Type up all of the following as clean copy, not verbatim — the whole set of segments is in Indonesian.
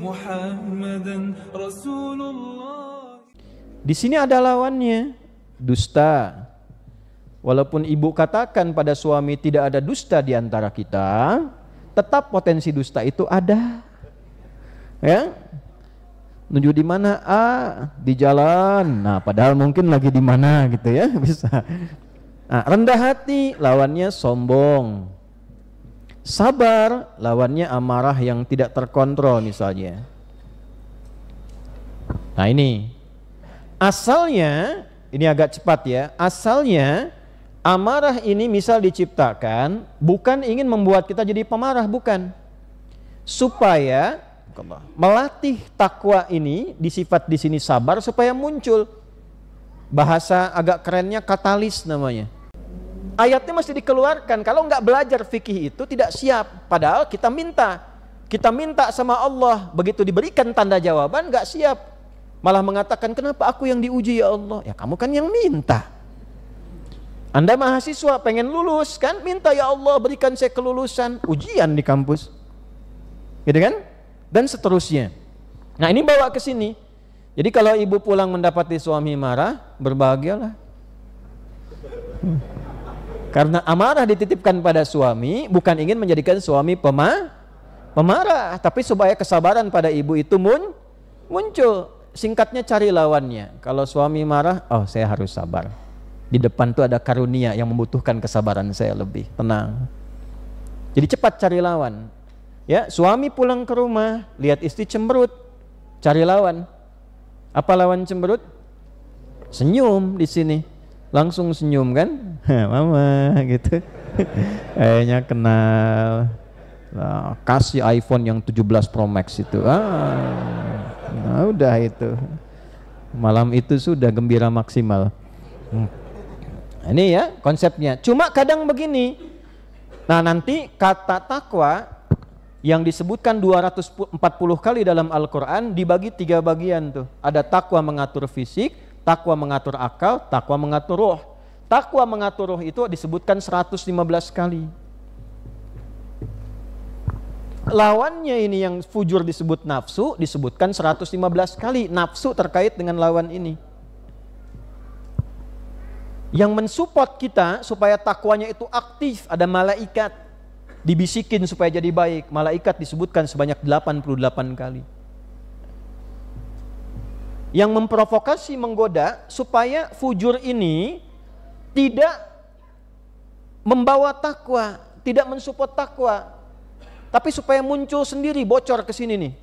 محمدا رسول الله. Di sini ada lawannya, dusta. Walaupun ibu katakan pada suami tidak ada dusta di antara kita, tetap potensi dusta itu ada. Ya. Menuju di mana? Di jalan. Nah, padahal mungkin lagi di mana gitu ya, bisa. Nah, rendah hati lawannya sombong. Sabar lawannya amarah yang tidak terkontrol misalnya. Nah, ini asalnya, ini agak cepat ya. Asalnya amarah ini misal diciptakan bukan ingin membuat kita jadi pemarah, bukan. Supaya melatih takwa ini, disifat di sini sabar, supaya muncul. Bahasa agak kerennya katalis namanya. Ayatnya mesti dikeluarkan. Kalau nggak belajar fikih itu tidak siap. Padahal kita minta sama Allah. Begitu diberikan tanda jawaban nggak siap. Malah mengatakan, kenapa aku yang diuji ya Allah? Ya kamu kan yang minta. Anda mahasiswa pengen lulus kan, minta ya Allah berikan saya kelulusan. Ujian di kampus, gitu kan? Dan seterusnya. Nah, ini bawa ke sini. Jadi kalau ibu pulang mendapati suami marah, berbahagialah. Karena amarah dititipkan pada suami bukan ingin menjadikan suami pemarah, tapi supaya kesabaran pada ibu itu muncul. Singkatnya cari lawannya. Kalau suami marah, oh saya harus sabar. Di depan tuh ada karunia yang membutuhkan kesabaran saya lebih. Tenang. Jadi cepat cari lawan. Ya, suami pulang ke rumah, lihat istri cemberut, cari lawan. Apa lawan cemberut? Senyum di sini. Langsung senyum kan? Mama gitu. Kayaknya kenal. Nah, kasih iPhone yang 17 Pro Max itu. Nah, udah itu. Malam itu sudah gembira maksimal. Ini ya konsepnya. Cuma kadang begini. Nah, nanti kata takwa yang disebutkan 240 kali dalam Al-Quran dibagi 3 bagian tuh. Ada takwa mengatur fisik, takwa mengatur akal, takwa mengatur roh. Takwa mengatur roh itu disebutkan 115 kali. Lawannya ini yang fujur disebut nafsu, disebutkan 115 kali. Nafsu terkait dengan lawan ini. Yang mensupport kita supaya takwanya itu aktif, ada malaikat. Dibisikin supaya jadi baik. Malaikat disebutkan sebanyak 88 kali. Yang memprovokasi, menggoda supaya fujur ini tidak membawa takwa, tidak mensupport takwa, tapi supaya muncul sendiri, bocor ke sini nih.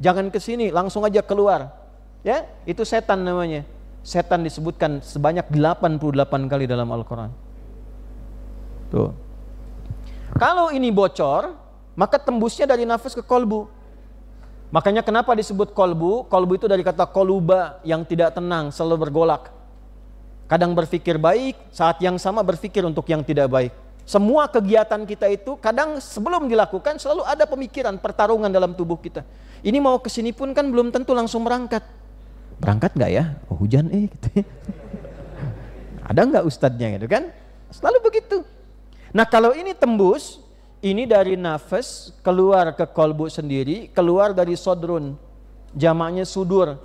Jangan ke sini, langsung aja keluar. Ya, itu setan namanya. Setan disebutkan sebanyak 88 kali dalam Al-Quran. Tuh. Kalau ini bocor, maka tembusnya dari nafas ke kolbu. Makanya kenapa disebut kolbu? Kolbu itu dari kata koluba, yang tidak tenang, selalu bergolak. Kadang berpikir baik, saat yang sama berpikir untuk yang tidak baik. Semua kegiatan kita itu kadang sebelum dilakukan selalu ada pemikiran, pertarungan dalam tubuh kita. Ini mau kesini pun kan belum tentu langsung berangkat. Berangkat nggak ya? Oh hujan gitu. Ada nggak ustadznya gitu kan? Selalu begitu. Nah kalau ini tembus, ini dari nafas keluar ke kolbu sendiri, keluar dari sodrun, jamaknya sudur.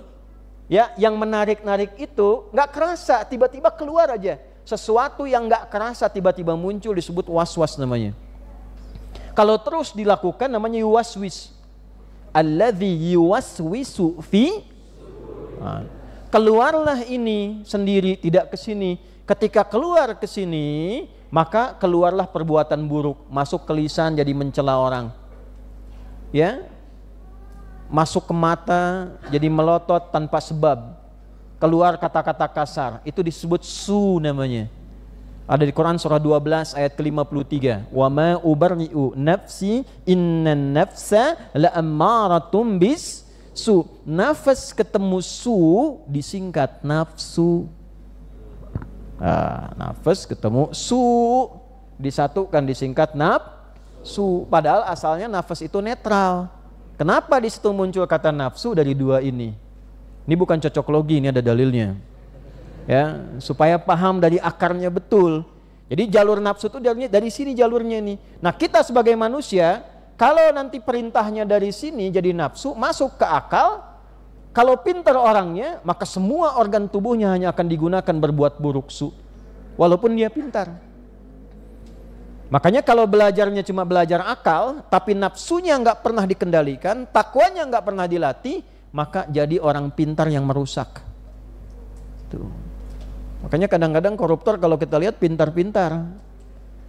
Ya, yang menarik-narik itu nggak kerasa, tiba-tiba keluar aja. Sesuatu yang nggak kerasa tiba-tiba muncul disebut waswas namanya. Kalau terus dilakukan namanya yuwaswis. Alladzi yuwaswisu fi. Nah, keluarlah ini sendiri, tidak ke sini. Ketika keluar ke sini, maka keluarlah perbuatan buruk, masuk ke lisan jadi mencela orang. Ya. Masuk ke mata jadi melotot tanpa sebab. Keluar kata-kata kasar, itu disebut su namanya. Ada di Quran surah 12 ayat ke-53. Wa ma ubarri'u nafsi innan nafsa la'ammaratum bis su. Nafas ketemu su disingkat nafsu. Nafas ketemu su disatukan disingkat nafsu. Padahal asalnya nafas itu netral. Kenapa di situ muncul kata nafsu dari dua ini? Ini bukan cocok logi, ini ada dalilnya. Ya, supaya paham dari akarnya betul. Jadi jalur nafsu itu dari sini jalurnya ini. Nah, kita sebagai manusia Kalau nanti perintahnya dari sini jadi nafsu, masuk ke akal, kalau pintar orangnya, maka semua organ tubuhnya hanya akan digunakan berbuat buruk walaupun dia pintar. Makanya kalau belajarnya cuma belajar akal, tapi nafsunya nggak pernah dikendalikan, takwanya nggak pernah dilatih, maka jadi orang pintar yang merusak. Tuh. Makanya kadang-kadang koruptor kalau kita lihat pintar-pintar.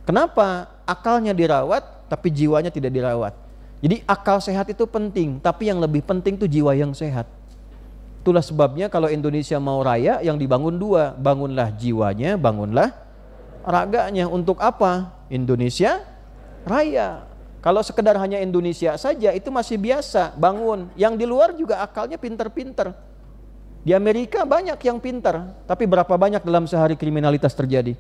Kenapa? Akalnya dirawat, tapi jiwanya tidak dirawat. Jadi akal sehat itu penting, tapi yang lebih penting itu jiwa yang sehat. Itulah sebabnya kalau Indonesia mau raya, yang dibangun dua, bangunlah jiwanya, bangunlah raganya. Untuk apa? Indonesia raya. Kalau sekedar hanya Indonesia saja itu masih biasa bangun. Yang di luar juga akalnya pintar-pintar. Di Amerika banyak yang pintar, tapi berapa banyak dalam sehari kriminalitas terjadi?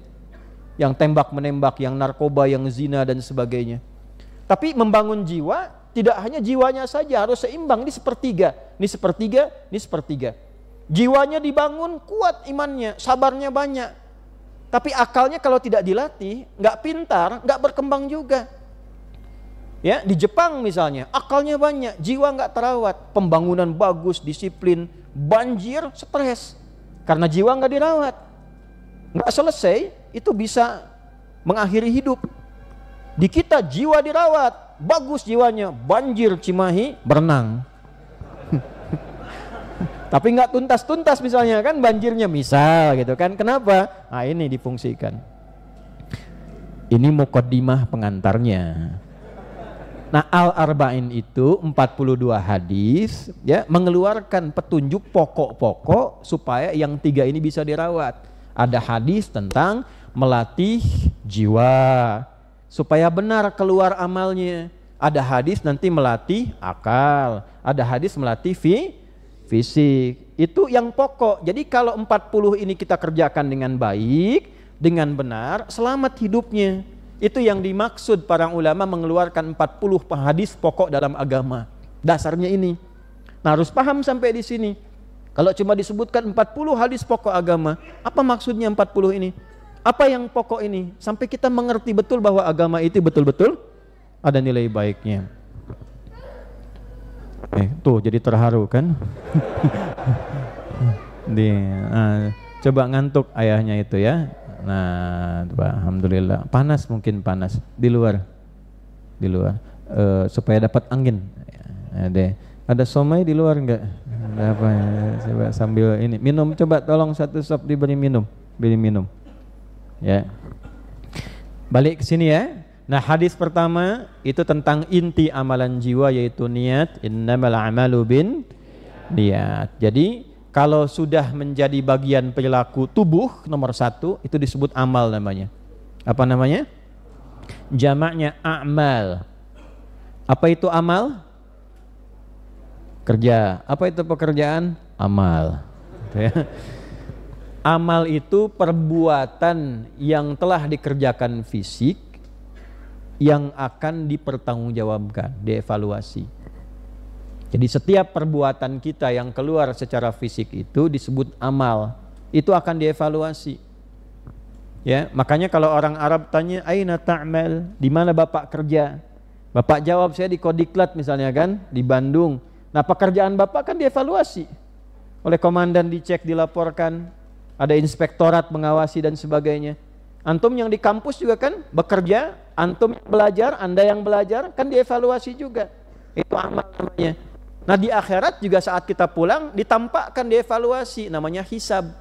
Yang tembak-menembak, yang narkoba, yang zina dan sebagainya. Tapi membangun jiwa, tidak hanya jiwanya saja, harus seimbang. Ini sepertiga, ini sepertiga, ini sepertiga. Jiwanya dibangun, kuat imannya, sabarnya banyak. Tapi akalnya kalau tidak dilatih, nggak pintar, nggak berkembang juga. Ya, di Jepang misalnya, akalnya banyak, jiwa nggak terawat, pembangunan bagus, disiplin, banjir, stres, karena jiwa nggak dirawat, nggak selesai, itu bisa mengakhiri hidup. Di kita jiwa dirawat, bagus jiwanya, banjir Cimahi, berenang. Tapi nggak tuntas-tuntas misalnya kan banjirnya, misal gitu kan. Kenapa? Nah ini difungsikan. Ini muqaddimah pengantarnya. Nah Al-Arba'in itu 42 hadis ya, mengeluarkan petunjuk pokok-pokok supaya yang tiga ini bisa dirawat. Ada hadis tentang melatih jiwa supaya benar keluar amalnya. Ada hadis nanti melatih akal. Ada hadis melatih fisik. Itu yang pokok. Jadi kalau 40 ini kita kerjakan dengan baik, dengan benar, selamat hidupnya. Itu yang dimaksud para ulama mengeluarkan 40 hadis pokok dalam agama. Dasarnya ini. Nah, harus paham sampai di sini. Kalau cuma disebutkan 40 hadis pokok agama, apa maksudnya 40 ini? Apa yang pokok ini? Sampai kita mengerti betul bahwa agama itu betul-betul ada nilai baiknya. Tuh jadi terharu kan? Coba ngantuk ayahnya itu ya. Nah, alhamdulillah. Panas mungkin panas di luar, supaya dapat angin. Ada somai di luar enggak? Ada apa? Coba sambil ini minum. Coba tolong satu sop diberi minum, Ya. Balik ke sini ya. Nah, hadis pertama itu tentang inti amalan jiwa yaitu niat. Innamal a'malu bin niat. Jadi kalau sudah menjadi bagian perilaku tubuh nomor 1 itu disebut amal namanya. Apa namanya? Jamaknya a'mal. Apa itu amal? Kerja. Apa itu pekerjaan? Amal. Amal itu perbuatan yang telah dikerjakan fisik yang akan dipertanggungjawabkan, dievaluasi. Jadi setiap perbuatan kita yang keluar secara fisik itu disebut amal. Itu akan dievaluasi. Ya, makanya kalau orang Arab tanya, "Aina ta'mal?" Di mana Bapak kerja? Bapak jawab, "Saya di Kodiklat misalnya kan, di Bandung." Nah, pekerjaan Bapak kan dievaluasi. Oleh komandan dicek, dilaporkan, ada inspektorat mengawasi dan sebagainya. Antum yang di kampus juga kan bekerja, antum yang belajar, Anda yang belajar kan dievaluasi juga. Itu amal namanya. Nah, di akhirat juga saat kita pulang ditampakkan dievaluasi, namanya hisab.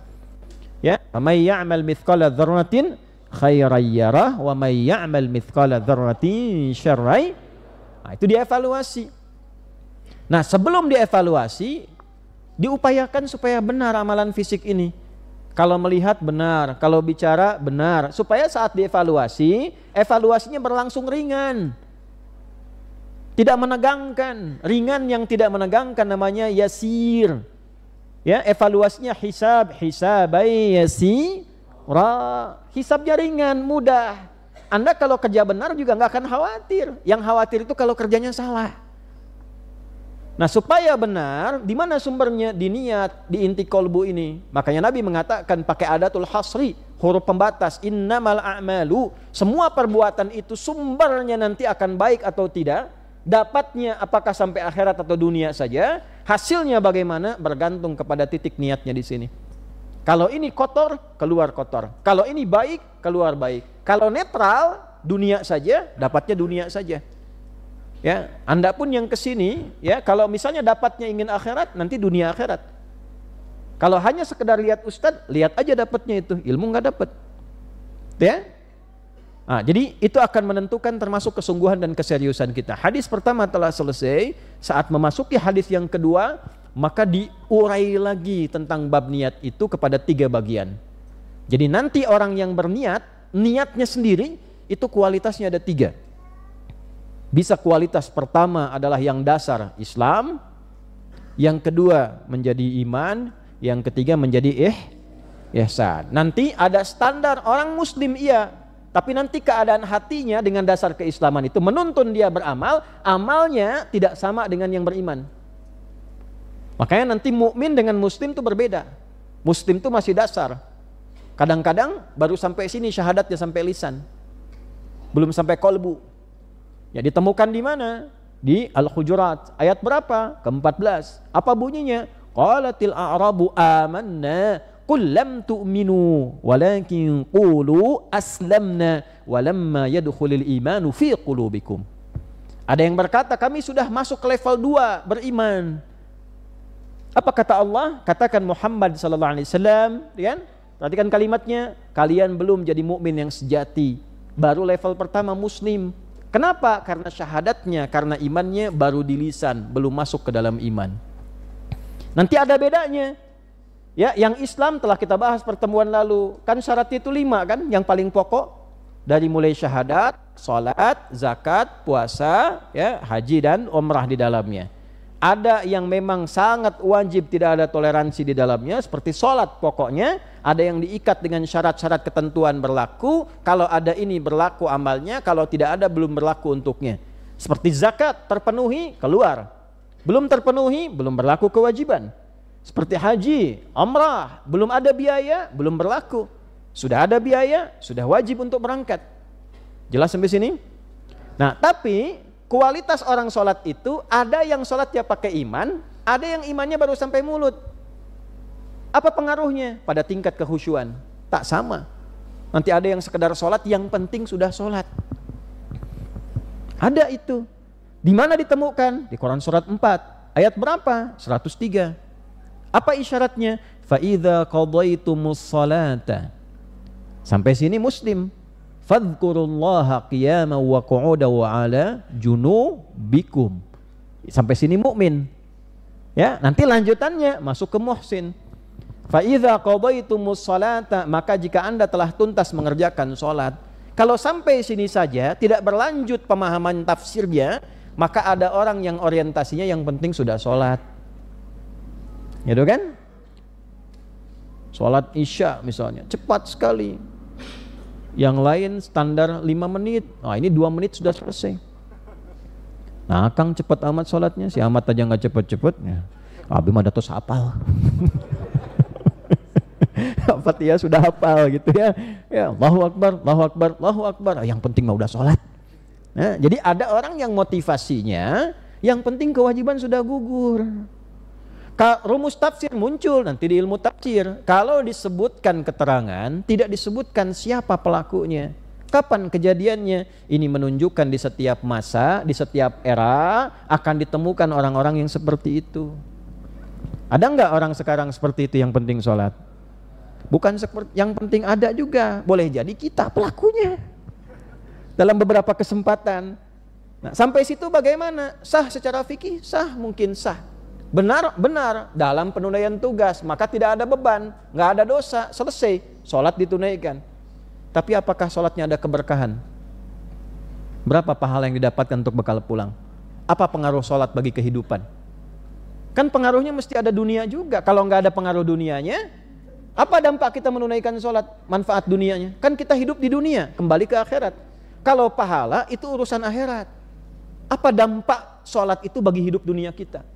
Ya, "May ya'mal mithqala dzarratin khairan yarah wa may ya'mal mithqala dzarratin syarran." Nah, itu dievaluasi. Nah, sebelum dievaluasi diupayakan supaya benar amalan fisik ini. Kalau melihat benar, kalau bicara benar, supaya saat dievaluasi, evaluasinya berlangsung ringan. Tidak menegangkan. Ringan yang tidak menegangkan namanya yasir. Ya, evaluasinya hisabai yasira. Hisabnya ringan, mudah. Anda kalau kerja benar juga nggak akan khawatir. Yang khawatir itu kalau kerjanya salah. Nah, supaya benar, di mana sumbernya? Di niat, di inti kolbu ini. Makanya Nabi mengatakan pakai adatul hasri, huruf pembatas, innamal a'malu. Semua perbuatan itu sumbernya nanti akan baik atau tidak Dapatnya apakah sampai akhirat atau dunia saja, hasilnya bagaimana bergantung kepada titik niatnya di sini. Kalau ini kotor, keluar kotor. Kalau ini baik, keluar baik. Kalau netral, dunia saja, dapatnya dunia saja. Ya, Anda pun yang kesini, ya, kalau misalnya dapatnya ingin akhirat, nanti dunia akhirat. Kalau hanya sekedar lihat ustadz, lihat aja dapatnya itu, ilmu nggak dapat. Ya. Nah, jadi itu akan menentukan termasuk kesungguhan dan keseriusan kita. Hadis pertama telah selesai, saat memasuki hadis yang kedua, maka diurai lagi tentang bab niat itu kepada 3 bagian. Jadi nanti orang yang berniat, niatnya sendiri itu kualitasnya ada 3. Bisa kualitas pertama adalah yang dasar Islam, yang kedua menjadi iman, yang ketiga menjadi ihsan. Nanti ada standar orang muslim iya, tapi nanti keadaan hatinya dengan dasar keislaman itu menuntun dia beramal, amalnya tidak sama dengan yang beriman. Makanya nanti mukmin dengan muslim itu berbeda. Muslim itu masih dasar. Kadang-kadang baru sampai sini syahadatnya sampai lisan. Belum sampai kolbu. Ya ditemukan di mana? Di Al-Hujurat. Ayat berapa? Ke-14. Apa bunyinya? Qalatil a'rabu amanna qul lam tu'minu walakin qulu aslamna walamma yadkhulul imanu fi qulubikum. Ada yang berkata kami sudah masuk ke level 2 beriman. Apa kata Allah? Katakan Muhammad sallallahu alaihi wasallam, kan? Perhatikan kalimatnya, kalian belum jadi mukmin yang sejati. Baru level pertama muslim. Kenapa? Karena syahadatnya, karena imannya baru di lisan, belum masuk ke dalam iman. Nanti ada bedanya. Ya, yang Islam telah kita bahas pertemuan lalu. Kan syaratnya itu 5 kan, yang paling pokok. Dari mulai syahadat, salat, zakat, puasa, ya, haji dan umrah di dalamnya. Ada yang memang sangat wajib, tidak ada toleransi di dalamnya, seperti salat pokoknya. Ada yang diikat dengan syarat-syarat ketentuan berlaku. Kalau ada ini berlaku amalnya, kalau tidak ada belum berlaku untuknya. Seperti zakat terpenuhi, keluar. Belum terpenuhi, belum berlaku kewajiban. Seperti haji, umrah, belum ada biaya, belum berlaku. Sudah ada biaya, sudah wajib untuk berangkat. Jelas sampai sini? Nah, tapi kualitas orang sholat itu, ada yang sholatnya pakai iman, ada yang imannya baru sampai mulut. Apa pengaruhnya? Pada tingkat kekhusyuan. Tak sama. Nanti ada yang sekedar sholat, yang penting sudah sholat. Ada itu. Di mana ditemukan? Di Quran surat 4. Ayat berapa? 103. Apa isyaratnya? Fa'idha qadaytumus salata. Sampai sini muslim. Fadhkurullaha qiyaman wa qu'udan wa ala junubikum. Sampai sini mukmin. Ya, nanti lanjutannya masuk ke muhsin. Fa'idha qadaytumus salata, maka jika Anda telah tuntas mengerjakan salat. Kalau sampai sini saja tidak berlanjut pemahaman tafsirnya, maka ada orang yang orientasinya yang penting sudah salat. Gitu kan? Sholat isya misalnya, cepat sekali. Yang lain standar 5 menit. Nah ini 2 menit sudah selesai. Nah Kang cepat amat sholatnya. Si amat aja gak cepet-cepet ya. Abi mah datos hafal. Apa ya sudah hafal gitu ya. Ya Allahu Akbar, Allahu Akbar, Allahu Akbar. Yang penting mah udah sholat. Nah, jadi ada orang yang motivasinya, yang penting kewajiban sudah gugur. Rumus tafsir muncul nanti di ilmu tafsir. Kalau disebutkan keterangan, tidak disebutkan siapa pelakunya, kapan kejadiannya. Ini menunjukkan di setiap masa, di setiap era akan ditemukan orang-orang yang seperti itu. Ada enggak orang sekarang seperti itu yang penting sholat? Bukan seperti yang penting ada juga. Boleh jadi kita pelakunya dalam beberapa kesempatan. Nah, sampai situ bagaimana? Sah secara fikih? Sah, mungkin sah. Benar dalam penunaian tugas, maka tidak ada beban, nggak ada dosa, selesai, sholat ditunaikan. Tapi apakah sholatnya ada keberkahan? Berapa pahala yang didapatkan untuk bekal pulang? Apa pengaruh sholat bagi kehidupan? Kan pengaruhnya mesti ada dunia juga. Kalau nggak ada pengaruh dunianya, apa dampak kita menunaikan sholat? Manfaat dunianya? Kan kita hidup di dunia, kembali ke akhirat. Kalau pahala itu urusan akhirat. Apa dampak sholat itu bagi hidup dunia kita?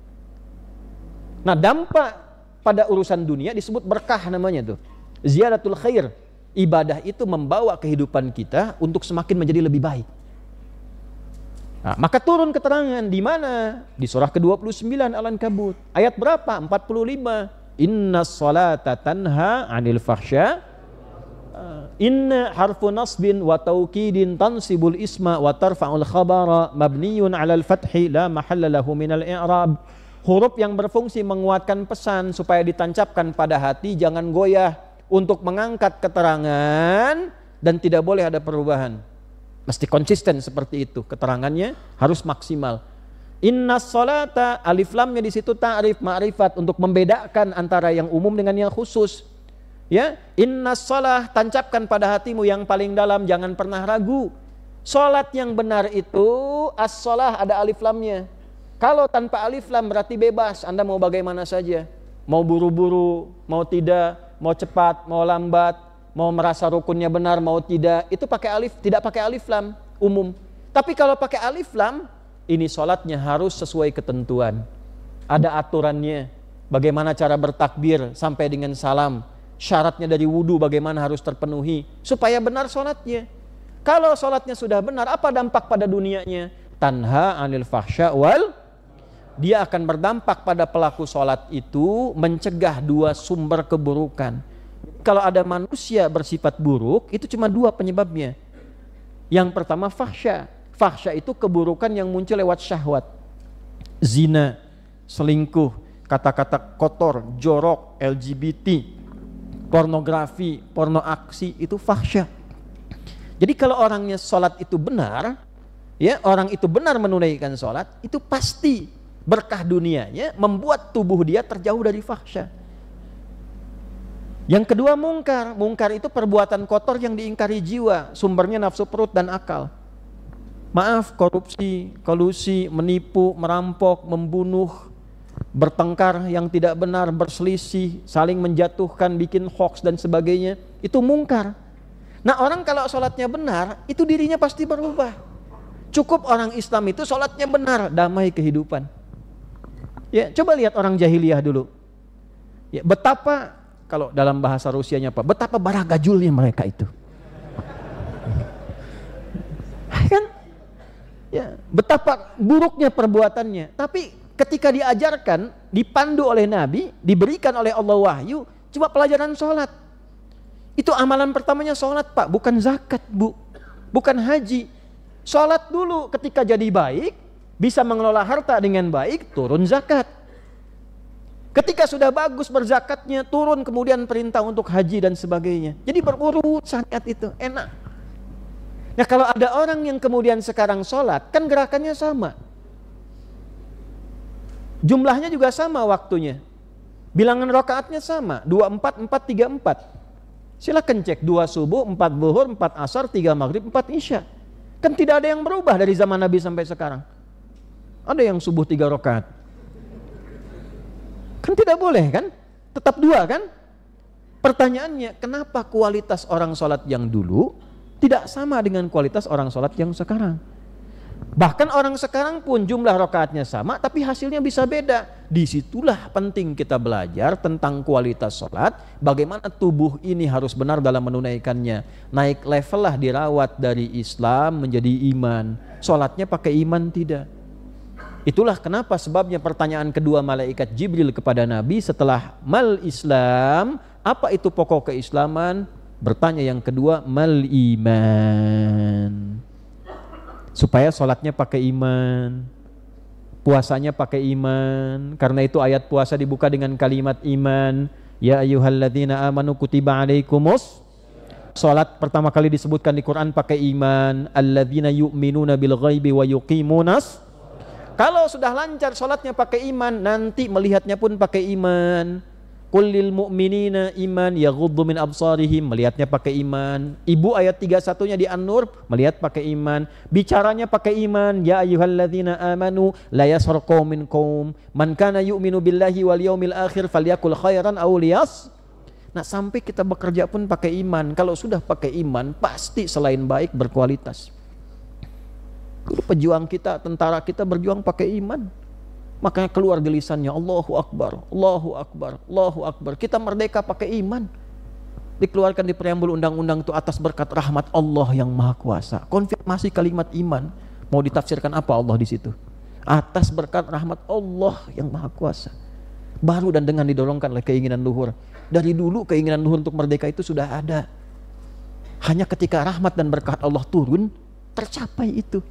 Nah dampak pada urusan dunia disebut berkah namanya tuh. Ziyadatul khair. Ibadah itu membawa kehidupan kita untuk semakin menjadi lebih baik. Nah, maka turun keterangan di mana? Di surah ke-29 Al-Ankabut. Ayat berapa? 45. Inna sholata tanha 'anil fahsya. Inna harfu nasbin wa taukidin tansibul isma wa tarfa'ul khabara mabniyun 'alal fathi la mahalla lahu minal i'rab. Huruf yang berfungsi menguatkan pesan supaya ditancapkan pada hati, jangan goyah untuk mengangkat keterangan dan tidak boleh ada perubahan. Mesti konsisten seperti itu, keterangannya harus maksimal. Inna sholata, alif lamnya di situ ta'rif ma'rifat untuk membedakan antara yang umum dengan yang khusus. Ya, inna sholah, tancapkan pada hatimu yang paling dalam, jangan pernah ragu. Sholat yang benar itu as-sholah ada alif lamnya. Kalau tanpa alif lam berarti bebas, Anda mau bagaimana saja. Mau buru-buru, mau tidak, mau cepat, mau lambat, mau merasa rukunnya benar, mau tidak, itu pakai alif, tidak pakai alif lam umum. Tapi kalau pakai alif lam, ini sholatnya harus sesuai ketentuan. Ada aturannya, bagaimana cara bertakbir sampai dengan salam, syaratnya dari wudu bagaimana harus terpenuhi supaya benar sholatnya. Kalau sholatnya sudah benar, apa dampak pada dunianya? Tanha 'anil fahsya wal, dia akan berdampak pada pelaku sholat itu mencegah dua sumber keburukan. Kalau ada manusia bersifat buruk, itu cuma dua penyebabnya. Yang pertama fahsya. Fahsya itu keburukan yang muncul lewat syahwat. Zina, selingkuh, kata-kata kotor, jorok, LGBT, pornografi, porno aksi, itu fahsya. Jadi kalau orangnya sholat itu benar, ya, orang itu benar menunaikan sholat, itu pasti berkah dunianya membuat tubuh dia terjauh dari fahsya. Yang kedua mungkar. Mungkar itu perbuatan kotor yang diingkari jiwa, sumbernya nafsu perut dan akal. Maaf, korupsi, kolusi, menipu, merampok, membunuh, bertengkar yang tidak benar, berselisih, saling menjatuhkan, bikin hoax dan sebagainya, itu mungkar. Nah, orang kalau sholatnya benar, itu dirinya pasti berubah. Cukup orang Islam itu sholatnya benar, damai kehidupan. Ya, coba lihat orang jahiliyah dulu. Ya, betapa, kalau dalam bahasa Rusianya apa? Betapa baragajulnya mereka itu. Kan? Ya, betapa buruknya perbuatannya. Tapi ketika diajarkan, dipandu oleh Nabi, diberikan oleh Allah wahyu, coba pelajaran sholat. Itu amalan pertamanya sholat, Pak, bukan zakat, Bu. Bukan haji. Sholat dulu, ketika jadi baik, bisa mengelola harta dengan baik, turun zakat. Ketika sudah bagus berzakatnya, turun kemudian perintah untuk haji dan sebagainya. Jadi berurut syariat itu, enak. Nah, kalau ada orang yang kemudian sekarang sholat, kan gerakannya sama. Jumlahnya juga sama waktunya. Bilangan rakaatnya sama, 24, 4, 3, 4. Silakan cek, 2 subuh, 4 zuhur, 4 asar, 3 maghrib, 4 isya. Kan tidak ada yang berubah dari zaman Nabi sampai sekarang. Ada yang subuh 3 rakaat. Kan tidak boleh kan? Tetap 2 kan? Pertanyaannya, kenapa kualitas orang sholat yang dulu tidak sama dengan kualitas orang sholat yang sekarang? Bahkan orang sekarang pun jumlah rakaatnya sama, tapi hasilnya bisa beda. Disitulah penting kita belajar tentang kualitas sholat, bagaimana tubuh ini harus benar dalam menunaikannya. Naik level lah, dirawat dari Islam menjadi iman. Sholatnya pakai iman tidak. Itulah kenapa sebabnya pertanyaan kedua malaikat Jibril kepada Nabi setelah mal Islam, apa itu pokok keislaman? Bertanya yang kedua, mal iman. Supaya sholatnya pakai iman, puasanya pakai iman. Karena itu ayat puasa dibuka dengan kalimat iman. Ya ayyuhalladzina amanu kutiba alaikumus. Sholat pertama kali disebutkan di Quran pakai iman. Alladzina yu'minuna bil ghaibi wa yuqimunas. Kalau sudah lancar sholatnya pakai iman, nanti melihatnya pun pakai iman. Qul lil mu'minina iman yaghuddu min absarihim, melihatnya pakai iman. Ibu ayat 31-nya di An-Nur, melihat pakai iman. Bicaranya pakai iman. Ya ayyuhalladzina amanu la yaskhar qaumin qaum man kana yu'minu billahi wal yaumil akhir falyakul khairan aw liyas. Nah, sampai kita bekerja pun pakai iman. Kalau sudah pakai iman, pasti selain baik berkualitas. Dulu pejuang kita, tentara kita berjuang pakai iman. Makanya keluar di lisannya Allahu Akbar, Allahu Akbar, Allahu Akbar. Kita merdeka pakai iman. Dikeluarkan di preambul undang-undang itu atas berkat rahmat Allah yang Maha Kuasa. Konfirmasi kalimat iman. Mau ditafsirkan apa Allah di situ? Atas berkat rahmat Allah yang Maha Kuasa. Baru dan dengan didorongkan oleh keinginan luhur. Dari dulu keinginan luhur untuk merdeka itu sudah ada. Hanya ketika rahmat dan berkat Allah turun, tercapai itu.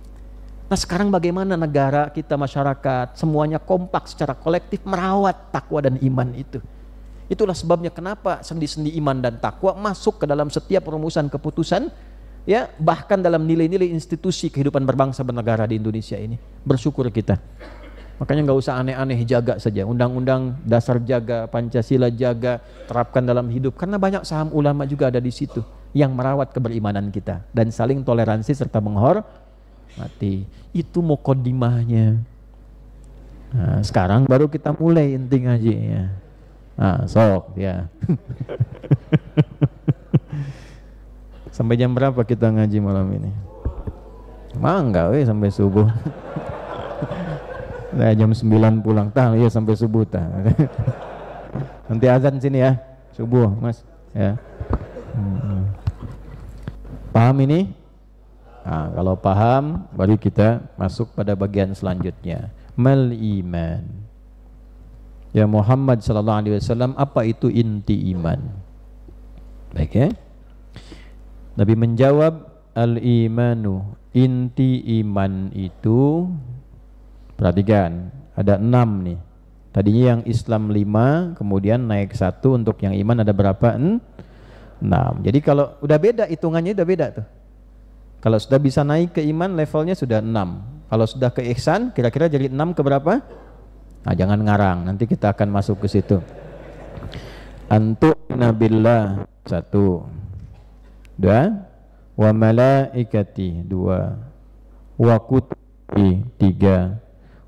Nah sekarang bagaimana negara kita, masyarakat, semuanya kompak secara kolektif merawat takwa dan iman itu. Itulah sebabnya kenapa sendi-sendi iman dan takwa masuk ke dalam setiap rumusan keputusan, ya, bahkan dalam nilai-nilai institusi kehidupan berbangsa bernegara di Indonesia ini. Bersyukur kita. Makanya nggak usah aneh-aneh, jaga saja. Undang-undang dasar jaga, Pancasila jaga, terapkan dalam hidup. Karena banyak saham ulama juga ada di situ yang merawat keberimanan kita dan saling toleransi serta menghormati. Itu muqaddimahnya. Nah, sekarang baru kita mulai inti ngajinya. Nah, sok ya. Sampai jam berapa kita ngaji malam ini? Mangga weh sampai subuh. Nah, jam 9 pulang tah ya sampai subuh tah. Nanti azan sini ya, subuh, Mas, ya. Paham ini? Nah, kalau paham baru kita masuk pada bagian selanjutnya. Mal iman. Ya Muhammad sallallahu alaihi wasallam, apa itu inti iman? Baik ya. Nabi menjawab, al-imanu, inti iman itu, perhatikan, ada 6 nih. Tadinya yang Islam 5, kemudian naik 1, untuk yang iman ada berapa? 6. Jadi kalau udah beda, hitungannya udah beda tuh. Kalau sudah bisa naik ke iman, levelnya sudah 6. Kalau sudah ke ihsan, kira-kira jadi 6 ke berapa? Nah, jangan ngarang, nanti kita akan masuk ke situ. Antu'mina billah 1, 2, wa malaikati 2, wa kutubi 3,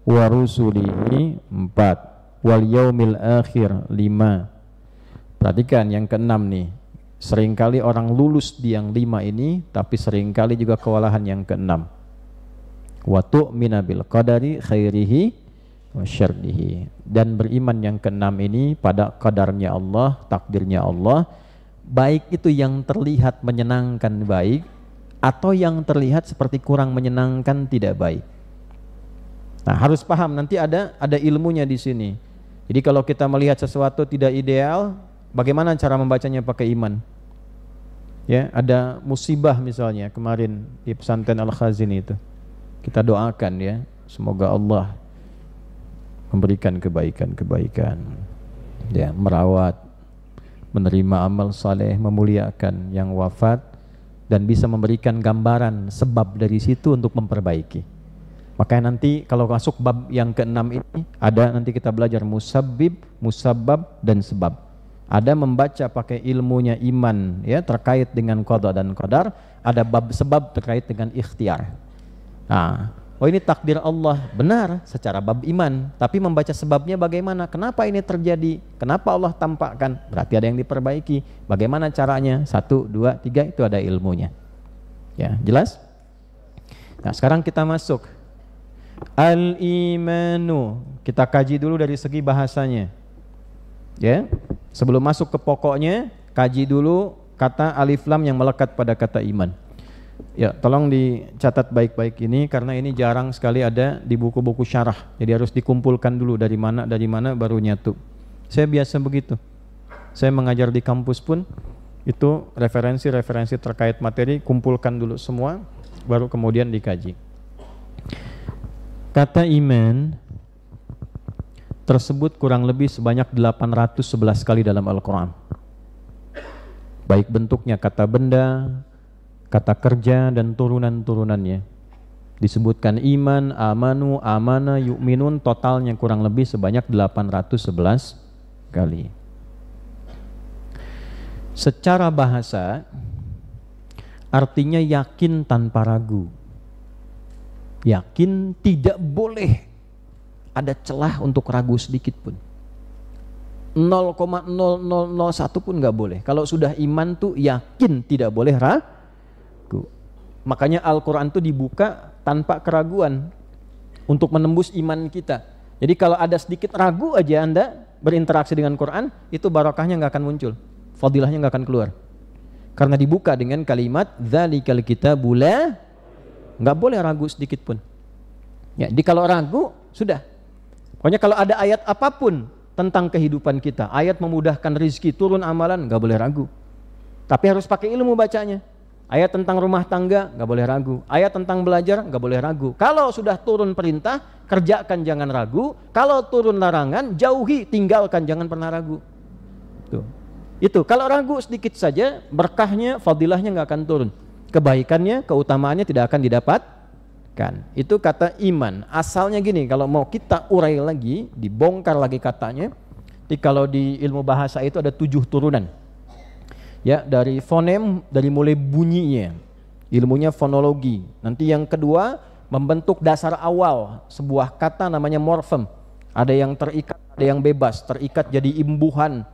wa rusulihi 4, wal yaumil akhir 5. Perhatikan yang ke-6 nih. Seringkali orang lulus di yang 5 ini, tapi seringkali juga kewalahan yang ke-6. Wa tu'mina bil qadari khairihi wa syarrihi. Dan beriman yang ke-6 ini pada qadarnya Allah, takdirnya Allah, baik itu yang terlihat menyenangkan baik, atau yang terlihat seperti kurang menyenangkan tidak baik. Nah, harus paham, nanti ada ilmunya di sini. Jadi kalau kita melihat sesuatu tidak ideal, bagaimana cara membacanya pakai iman? Ya, ada musibah misalnya kemarin di pesantren Al-Khazini itu. Kita doakan ya, semoga Allah memberikan kebaikan-kebaikan. Ya, merawat, menerima amal saleh, memuliakan yang wafat, dan bisa memberikan gambaran sebab dari situ untuk memperbaiki. Makanya nanti kalau masuk bab yang ke-6 ini, ada nanti kita belajar musabbib, musabbab, dan sebab. Ada membaca pakai ilmunya iman ya, terkait dengan qada dan qadar, ada bab sebab terkait dengan ikhtiar. Nah, oh ini takdir Allah, benar secara bab iman, tapi membaca sebabnya bagaimana? Kenapa ini terjadi? Kenapa Allah tampakkan? Berarti ada yang diperbaiki. Bagaimana caranya? 1, 2, 3 itu ada ilmunya. Ya, jelas? Nah, sekarang kita masuk al-imanu. Kita kaji dulu dari segi bahasanya. Ya, sebelum masuk ke pokoknya, kaji dulu kata alif lam yang melekat pada kata iman. Ya, tolong dicatat baik-baik ini karena ini jarang sekali ada di buku-buku syarah. Jadi harus dikumpulkan dulu dari mana baru nyatu. Saya biasa begitu. Saya mengajar di kampus pun itu referensi-referensi terkait materi kumpulkan dulu semua baru kemudian dikaji. Kata iman tersebut kurang lebih sebanyak 811 kali dalam Al-Quran. Baik bentuknya kata benda, kata kerja, dan turunan-turunannya. Disebutkan iman, amanu, amana, yu'minun, totalnya kurang lebih sebanyak 811 kali. Secara bahasa, artinya yakin tanpa ragu. Yakin tidak boleh ada celah untuk ragu sedikit pun. 0,0001 pun nggak boleh. Kalau sudah iman tuh yakin, tidak boleh ragu. Makanya Al-Quran tuh dibuka tanpa keraguan untuk menembus iman kita. Jadi kalau ada sedikit ragu aja Anda berinteraksi dengan Quran, itu barokahnya nggak akan muncul, fadilahnya nggak akan keluar. Karena dibuka dengan kalimat dzalikal kitabu la nggak boleh ragu sedikit pun. Ya, jadi kalau ragu sudah. Pokoknya kalau ada ayat apapun tentang kehidupan kita, ayat memudahkan rezeki, turun amalan, nggak boleh ragu. Tapi harus pakai ilmu bacanya. Ayat tentang rumah tangga, nggak boleh ragu. Ayat tentang belajar, nggak boleh ragu. Kalau sudah turun perintah, kerjakan, jangan ragu. Kalau turun larangan, jauhi, tinggalkan, jangan pernah ragu. Tuh. Itu, kalau ragu sedikit saja, berkahnya, fadilahnya nggak akan turun. Kebaikannya, keutamaannya tidak akan didapatkan. Itu kata iman. Asalnya gini, kalau mau kita urai lagi, dibongkar lagi katanya. Jadi kalau di ilmu bahasa itu ada 7 turunan. Ya, dari fonem, dari mulai bunyinya, ilmunya fonologi. Nanti yang kedua, membentuk dasar awal sebuah kata namanya morfem. Ada yang terikat, ada yang bebas. Terikat jadi imbuhan.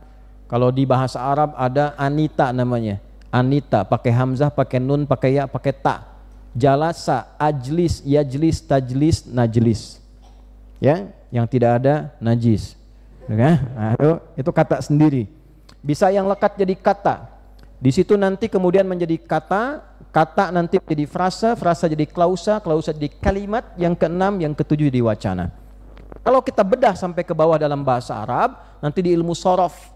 Kalau di bahasa Arab ada anita namanya. Anita, pakai hamzah, pakai nun, pakai ya, pakai ta. Jalasa, ajlis, yajlis, tajlis, najlis. Ya, yang tidak ada najis. Nah, itu kata sendiri. Bisa yang lekat jadi kata. Di situ nanti kemudian menjadi kata, kata nanti jadi frasa, frasa jadi klausa, klausa jadi kalimat, yang keenam, yang ketujuh jadi wacana. Kalau kita bedah sampai ke bawah dalam bahasa Arab, nanti di ilmu sorof.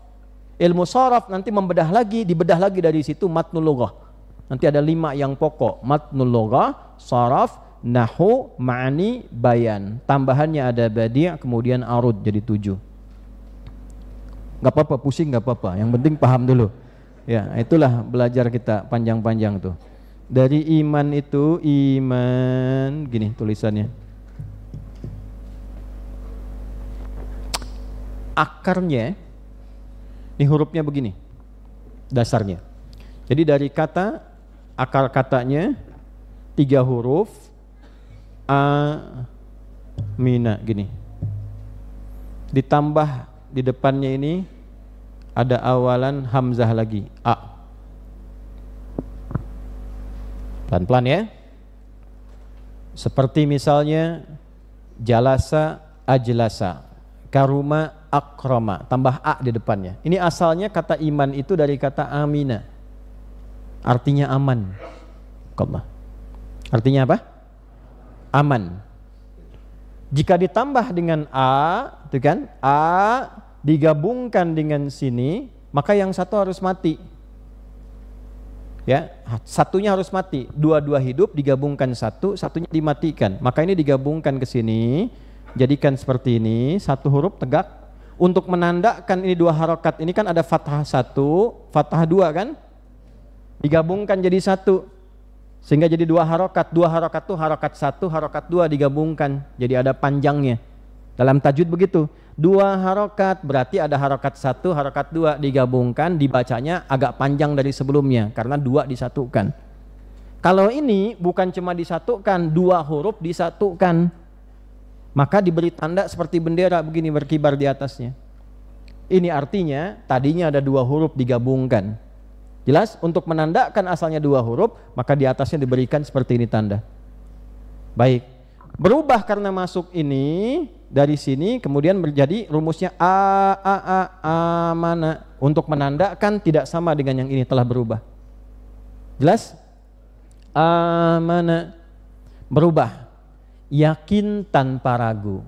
Ilmu sorof nanti membedah lagi, dibedah lagi dari situ matnul lughah. Nanti ada 5 yang pokok, matnul lughah, sorof, nahu, ma'ani, bayan. Tambahannya ada badi', kemudian arud jadi 7. Gak apa-apa, pusing gak apa-apa, yang penting paham dulu. Ya, itulah belajar kita panjang-panjang tuh. Dari iman itu, iman, gini tulisannya. Akarnya, ini hurufnya begini, dasarnya. Jadi dari kata, akar katanya 3 huruf, mina, gini. Ditambah di depannya ini, ada awalan hamzah lagi, a. Pelan-pelan ya. Seperti misalnya jalasa, ajlasa, karuma, akrama, tambah a di depannya. Ini asalnya kata iman itu dari kata amina. Artinya aman. Artinya apa? Aman. Jika ditambah dengan a, itu kan? A digabungkan dengan sini, maka yang satu harus mati. Ya, satunya harus mati. Dua-dua hidup digabungkan satu, satunya dimatikan. Maka ini digabungkan ke sini, jadikan seperti ini, 1 huruf tegak. Untuk menandakan ini 2 harokat, ini kan ada fathah 1, fathah 2 kan? Digabungkan jadi 1. Sehingga jadi 2 harokat. 2 harokat itu harokat 1, harokat 2 digabungkan. Jadi ada panjangnya. Dalam tajwid begitu. 2 harokat berarti ada harokat 1, harokat 2 digabungkan, dibacanya agak panjang dari sebelumnya karena 2 disatukan. Kalau ini bukan cuma disatukan, 2 huruf disatukan, maka diberi tanda seperti bendera begini berkibar di atasnya. Ini artinya tadinya ada 2 huruf digabungkan. Jelas? Untuk menandakan asalnya 2 huruf, maka di atasnya diberikan seperti ini tanda. Baik, berubah karena masuk ini dari sini, kemudian menjadi rumusnya amana. Untuk menandakan tidak sama dengan yang ini, telah berubah. Jelas? Amana, berubah, yakin tanpa ragu.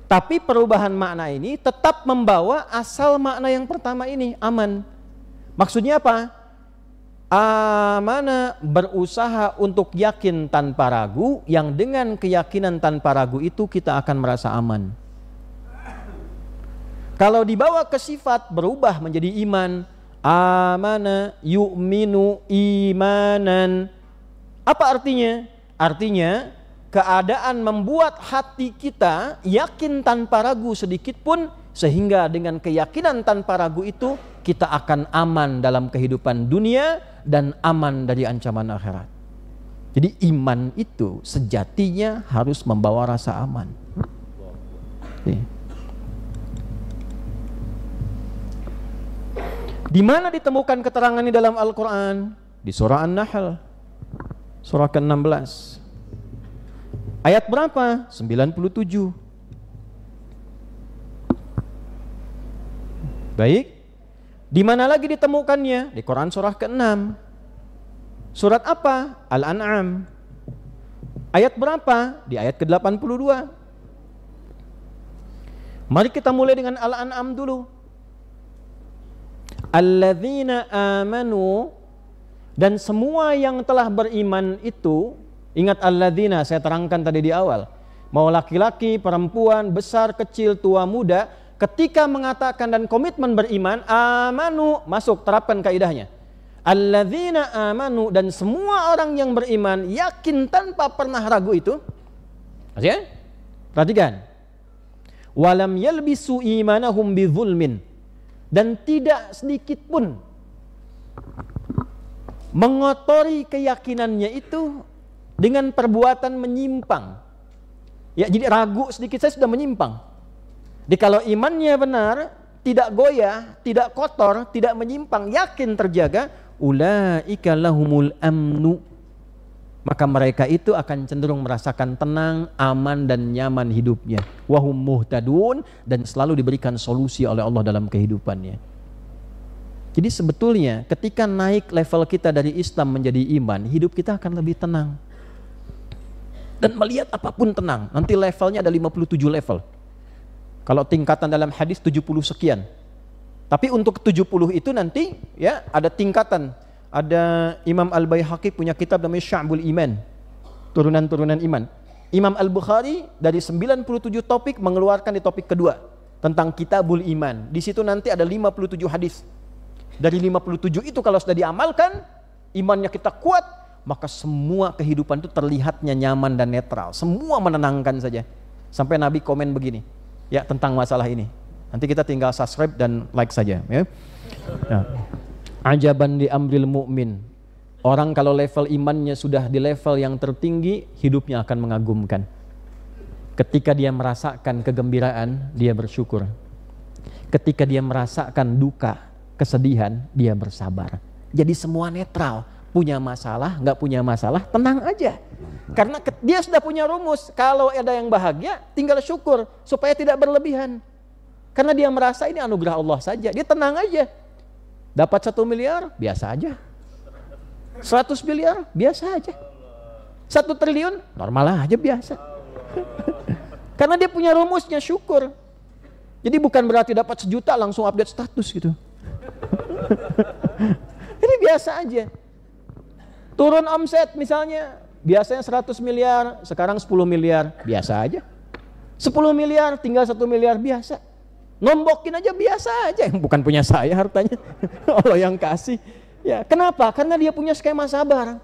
Tapi perubahan makna ini tetap membawa asal makna yang pertama ini, aman. Maksudnya apa? Amana, berusaha untuk yakin tanpa ragu, yang dengan keyakinan tanpa ragu itu kita akan merasa aman. Kalau dibawa ke sifat, berubah menjadi iman. Amana yu'minu imanan. Apa artinya? Artinya keadaan membuat hati kita yakin tanpa ragu sedikit pun, sehingga dengan keyakinan tanpa ragu itu kita akan aman dalam kehidupan dunia dan aman dari ancaman akhirat. Jadi iman itu sejatinya harus membawa rasa aman. Di mana ditemukan keterangan ini dalam Al-Quran? Di surah An-Nahl, surah ke-16. Ayat berapa? 97. Baik. Di mana lagi ditemukannya? Di Quran surah ke-6. Surat apa? Al-An'am. Ayat berapa? Di ayat ke-82. Mari kita mulai dengan Al-An'am dulu. Alladzina amanu, dan semua yang telah beriman itu, ingat alladzina saya terangkan tadi di awal, mau laki-laki, perempuan, besar, kecil, tua, muda, ketika mengatakan dan komitmen beriman, amanu, masuk, terapkan kaidahnya. Alladzina amanu, dan semua orang yang beriman yakin tanpa pernah ragu itu. Masih ya? Perhatikan. Walam yalbisu imanahum bidzulmin, dan tidak sedikit pun mengotori keyakinannya itu dengan perbuatan menyimpang. Ya, jadi ragu sedikit saya sudah menyimpang. Jadi kalau imannya benar, tidak goyah, tidak kotor, tidak menyimpang, yakin terjaga, ulaika lahumul amnu, maka mereka itu akan cenderung merasakan tenang, aman dan nyaman hidupnya. Wahum muhtadun, dan selalu diberikan solusi oleh Allah dalam kehidupannya. Jadi sebetulnya ketika naik level kita dari Islam menjadi iman, hidup kita akan lebih tenang. Dan melihat apapun tenang. Nanti levelnya ada 57 level. Kalau tingkatan dalam hadis 70 sekian. Tapi untuk 70 itu nanti ya ada tingkatan. Ada Imam Al-Baihaqi punya kitab namanya Sya'bul Iman, turunan-turunan iman. Imam Al-Bukhari dari 97 topik mengeluarkan di topik kedua tentang Kitabul Iman. Di situ nanti ada 57 hadis. Dari 57 itu kalau sudah diamalkan, imannya kita kuat, maka semua kehidupan itu terlihatnya nyaman dan netral. Semua menenangkan saja. Sampai Nabi komen begini, ya, tentang masalah ini. Nanti kita tinggal subscribe dan like saja, ya. Nah. Ajaban di amril mu'min. Orang kalau level imannya sudah di level yang tertinggi, hidupnya akan mengagumkan. Ketika dia merasakan kegembiraan, dia bersyukur. Ketika dia merasakan duka, kesedihan, dia bersabar. Jadi semua netral. Punya masalah, nggak punya masalah, tenang aja. Karena dia sudah punya rumus. Kalau ada yang bahagia, tinggal syukur supaya tidak berlebihan. Karena dia merasa ini anugerah Allah saja, dia tenang aja. Dapat 1 miliar, biasa aja. 100 miliar, biasa aja. 1 triliun, normal aja, biasa. Karena dia punya rumusnya, syukur. Jadi bukan berarti dapat 1 juta langsung update status gitu. Ini biasa aja. Turun omset misalnya, biasanya 100 miliar, sekarang 10 miliar, biasa aja. 10 miliar, tinggal 1 miliar, biasa. Nombokin aja biasa aja, bukan punya saya hartanya, Allah yang kasih. Ya, kenapa? Karena dia punya skema sabar.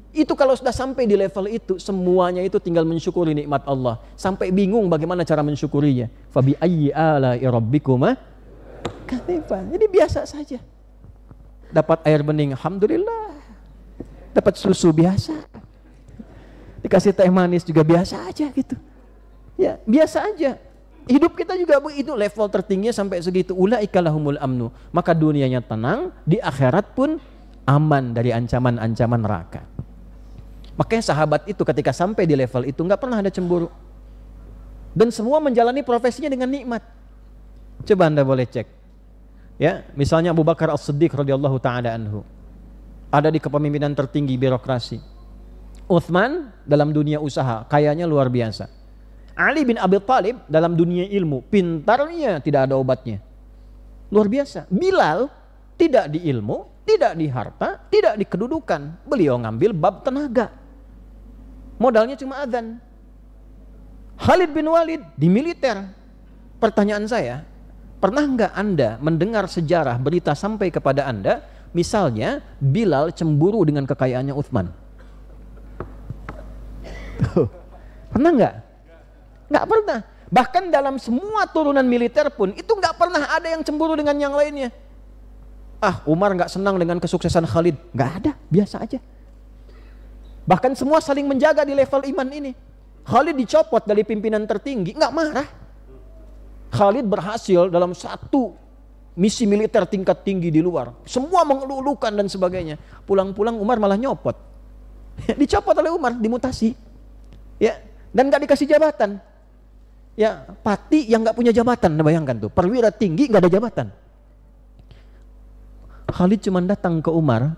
Itu kalau sudah sampai di level itu, semuanya itu tinggal mensyukuri nikmat Allah. Sampai bingung bagaimana cara mensyukurinya. Fabi ayyi ala'i rabbikuma katsifan. Jadi biasa saja. Dapat air bening, alhamdulillah. Dapat susu biasa. Dikasih teh manis juga biasa aja gitu. Ya, biasa aja. Hidup kita juga begitu, level tertingginya sampai segitu. Ulaika lahumul amnu, maka dunianya tenang, di akhirat pun aman dari ancaman-ancaman neraka. Makanya sahabat itu ketika sampai di level itu nggak pernah ada cemburu. Dan semua menjalani profesinya dengan nikmat. Coba Anda boleh cek. Ya, misalnya Abu Bakar As-Siddiq radhiyallahu taala anhu. Ada di kepemimpinan tertinggi birokrasi. Utsman dalam dunia usaha, kayanya luar biasa. Ali bin Abi Thalib dalam dunia ilmu, pintarnya tidak ada obatnya. Luar biasa. Bilal tidak di ilmu, tidak di harta, tidak di kedudukan. Beliau ngambil bab tenaga. Modalnya cuma adzan. Khalid bin Walid di militer. Pertanyaan saya, pernah nggak Anda mendengar sejarah berita sampai kepada Anda, misalnya Bilal cemburu dengan kekayaannya Utsman? Pernah nggak? Nggak pernah. Bahkan dalam semua turunan militer pun itu nggak pernah ada yang cemburu dengan yang lainnya. Ah, Umar nggak senang dengan kesuksesan Khalid, nggak ada, biasa aja. Bahkan semua saling menjaga di level iman ini. Khalid dicopot dari pimpinan tertinggi, nggak marah. Khalid berhasil dalam satu misi militer tingkat tinggi di luar, semua mengeluh-elukan dan sebagainya. Pulang-pulang Umar malah nyopot. Dicopot oleh Umar, dimutasi. Ya, dan nggak dikasih jabatan. Ya, pati yang nggak punya jabatan, bayangkan tuh, perwira tinggi nggak ada jabatan. Khalid cuma datang ke Umar,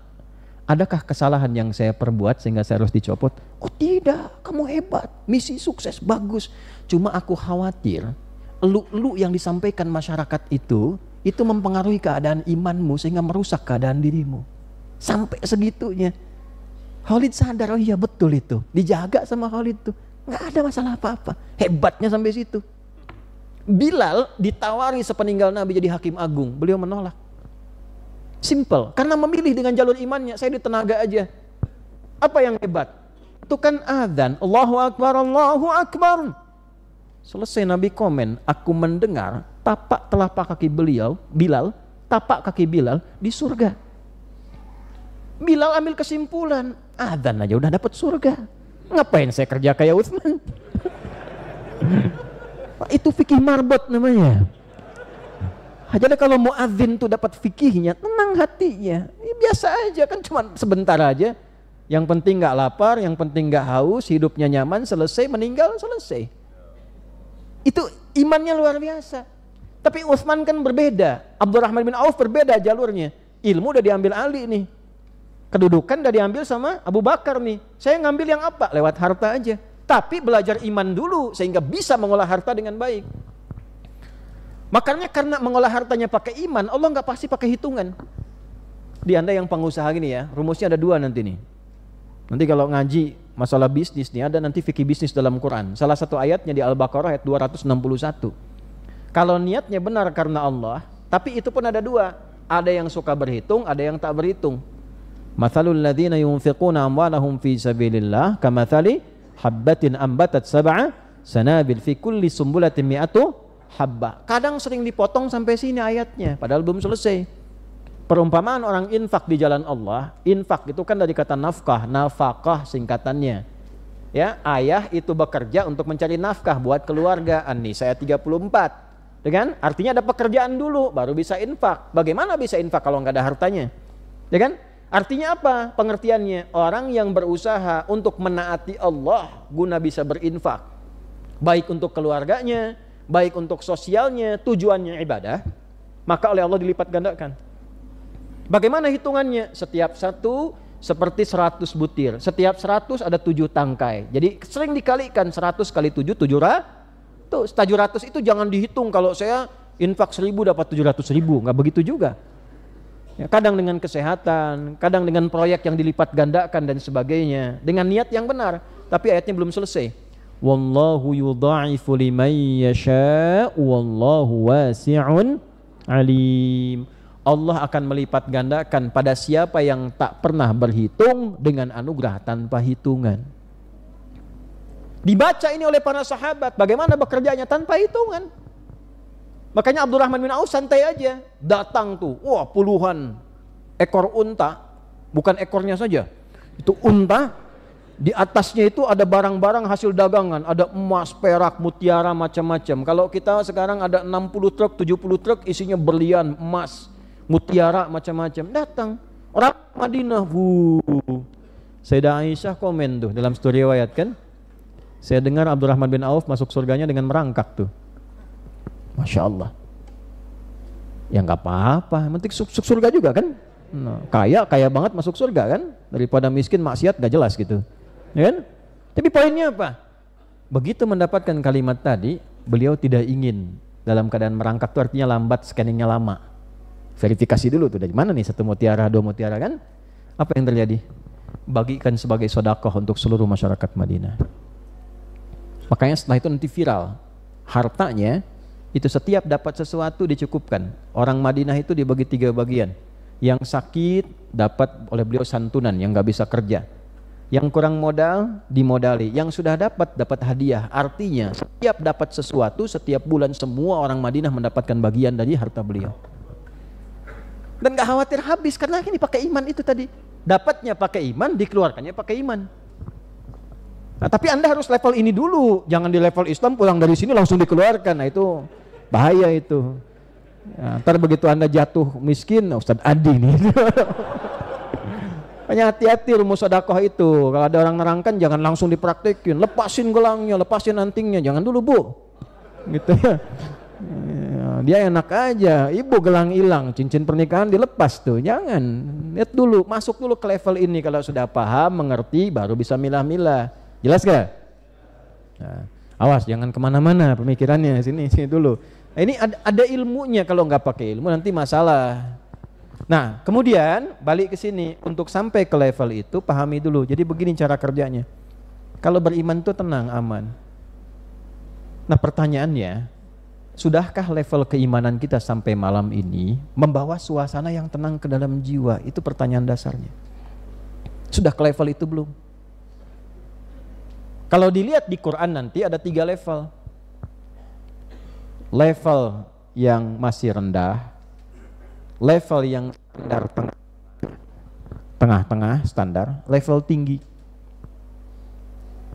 adakah kesalahan yang saya perbuat sehingga saya harus dicopot? Oh tidak, kamu hebat, misi sukses, bagus. Cuma aku khawatir elu-elu yang disampaikan masyarakat itu mempengaruhi keadaan imanmu sehingga merusak keadaan dirimu. Sampai segitunya. Khalid sadar, oh iya betul itu, dijaga sama Khalid tuh, nggak ada masalah apa-apa. Hebatnya sampai situ. Bilal ditawari sepeninggal Nabi jadi hakim agung, beliau menolak. Simple, karena memilih dengan jalur imannya. Saya di tenaga aja. Apa yang hebat? Itu kan adzan, Allahu Akbar, Allahu Akbar. Selesai Nabi komen, aku mendengar tapak telapak kaki Bilal, tapak kaki Bilal di surga. Bilal ambil kesimpulan, adzan aja udah dapat surga. Ngapain saya kerja kayak Utsman? Itu fikih marbot namanya. Jadi kalau muadzin tuh dapat fikihnya, tenang hatinya. Ya, biasa aja kan, cuma sebentar aja. Yang penting nggak lapar, yang penting nggak haus, hidupnya nyaman, selesai, meninggal selesai. Itu imannya luar biasa. Tapi Utsman kan berbeda. Abdurrahman bin Auf berbeda jalurnya. Ilmu udah diambil Ali nih. Kedudukan udah diambil sama Abu Bakar nih. Saya ngambil yang apa? Lewat harta aja. Tapi belajar iman dulu sehingga bisa mengolah harta dengan baik. Makanya karena mengolah hartanya pakai iman, Allah nggak pasti pakai hitungan. Di Anda yang pengusaha gini ya, rumusnya ada 2 nanti nih. Nanti kalau ngaji masalah bisnis nih, ada nanti fikih bisnis dalam Quran. Salah satu ayatnya di Al-Baqarah ayat 261. Kalau niatnya benar karena Allah, tapi itu pun ada 2. Ada yang suka berhitung, ada yang tak berhitung. Mathalul ladzina yunfiquna amwalahum fi sabilillah kamathali habbatin ambatat sab'a sanabil fi kulli sumbulatin mi'atu habbah. Kadang sering dipotong sampai sini ayatnya, padahal belum selesai. Perumpamaan orang infak di jalan Allah, infak itu kan dari kata nafkah, nafakah singkatannya. Ya, ayah itu bekerja untuk mencari nafkah buat keluarga. An-Nisa ayat 34. Dengan artinya ada pekerjaan dulu baru bisa infak. Bagaimana bisa infak kalau nggak ada hartanya? Ya kan? Artinya apa pengertiannya? Orang yang berusaha untuk menaati Allah guna bisa berinfak. Baik untuk keluarganya, baik untuk sosialnya, tujuannya ibadah, maka oleh Allah dilipat gandakan. Bagaimana hitungannya? Setiap satu seperti 100 butir. Setiap 100 ada 7 tangkai. Jadi sering dikalikan 100 kali 7, 700 itu jangan dihitung kalau saya infak 1000 dapat 700.000. Nggak begitu juga. Ya, kadang dengan kesehatan, kadang dengan proyek yang dilipat gandakan dan sebagainya. Dengan niat yang benar. Tapi ayatnya belum selesai. Wallahu yudha'ifu liman yasha' wallahu wasi'un alim. Allah akan melipat gandakan pada siapa yang tak pernah berhitung dengan anugerah tanpa hitungan. Dibaca ini oleh para sahabat, bagaimana bekerjanya tanpa hitungan. Makanya Abdurrahman bin Auf santai aja, datang tuh, wah puluhan ekor unta, bukan ekornya saja, itu unta, di atasnya itu ada barang-barang hasil dagangan, ada emas, perak, mutiara, macam-macam. Kalau kita sekarang ada 60 truk, 70 truk isinya berlian, emas, mutiara, macam-macam. Datang orang Madinah, Sayyidah Aisyah komen tuh dalam story riwayat kan, saya dengar Abdurrahman bin Auf masuk surganya dengan merangkak tuh. Masya Allah. Ya nggak apa-apa, penting surga juga kan. Nah, kaya banget masuk surga kan, daripada miskin maksiat gak jelas gitu, ya kan? Tapi poinnya apa? Begitu mendapatkan kalimat tadi, beliau tidak ingin dalam keadaan merangkak itu artinya lambat, scanningnya lama. Verifikasi dulu tuh dari mana nih 1 mutiara, 2 mutiara kan? Apa yang terjadi? Bagikan sebagai sedekah untuk seluruh masyarakat Madinah. Makanya setelah itu nanti viral hartanya. Itu setiap dapat sesuatu dicukupkan. Orang Madinah itu dibagi 3 bagian. Yang sakit dapat oleh beliau santunan yang gak bisa kerja. Yang kurang modal dimodali. Yang sudah dapat hadiah. Artinya setiap dapat sesuatu, setiap bulan semua orang Madinah mendapatkan bagian dari harta beliau. Dan gak khawatir habis karena ini pakai iman itu tadi. Dapatnya pakai iman, dikeluarkannya pakai iman. Nah, tapi Anda harus level ini dulu, jangan di level Islam pulang dari sini langsung dikeluarkan. Nah itu bahaya itu. Ya, ntar begitu Anda jatuh miskin, nah Ustadz Adi nih. Hanya hati-hati rumus sedekah itu. Kalau ada orang nerangkan jangan langsung dipraktekin. Lepasin gelangnya, lepasin antingnya, jangan dulu Bu. Gitu ya. Dia enak aja, ibu gelang hilang, cincin pernikahan dilepas tuh. Jangan, lihat dulu, masuk dulu ke level ini. Kalau sudah paham, mengerti, baru bisa milah-milah. Jelas gak? Nah, awas jangan kemana-mana pemikirannya, sini dulu. Nah, ini ada ilmunya, kalau nggak pakai ilmu nanti masalah. Nah kemudian balik ke sini, untuk sampai ke level itu pahami dulu. Jadi begini cara kerjanya. Kalau beriman tuh tenang, aman. Nah pertanyaannya, sudahkah level keimanan kita sampai malam ini membawa suasana yang tenang ke dalam jiwa? Itu pertanyaan dasarnya. Sudah ke level itu belum? Kalau dilihat di Quran nanti ada 3 level. Level yang masih rendah, level yang standar tengah-tengah standar, level tinggi.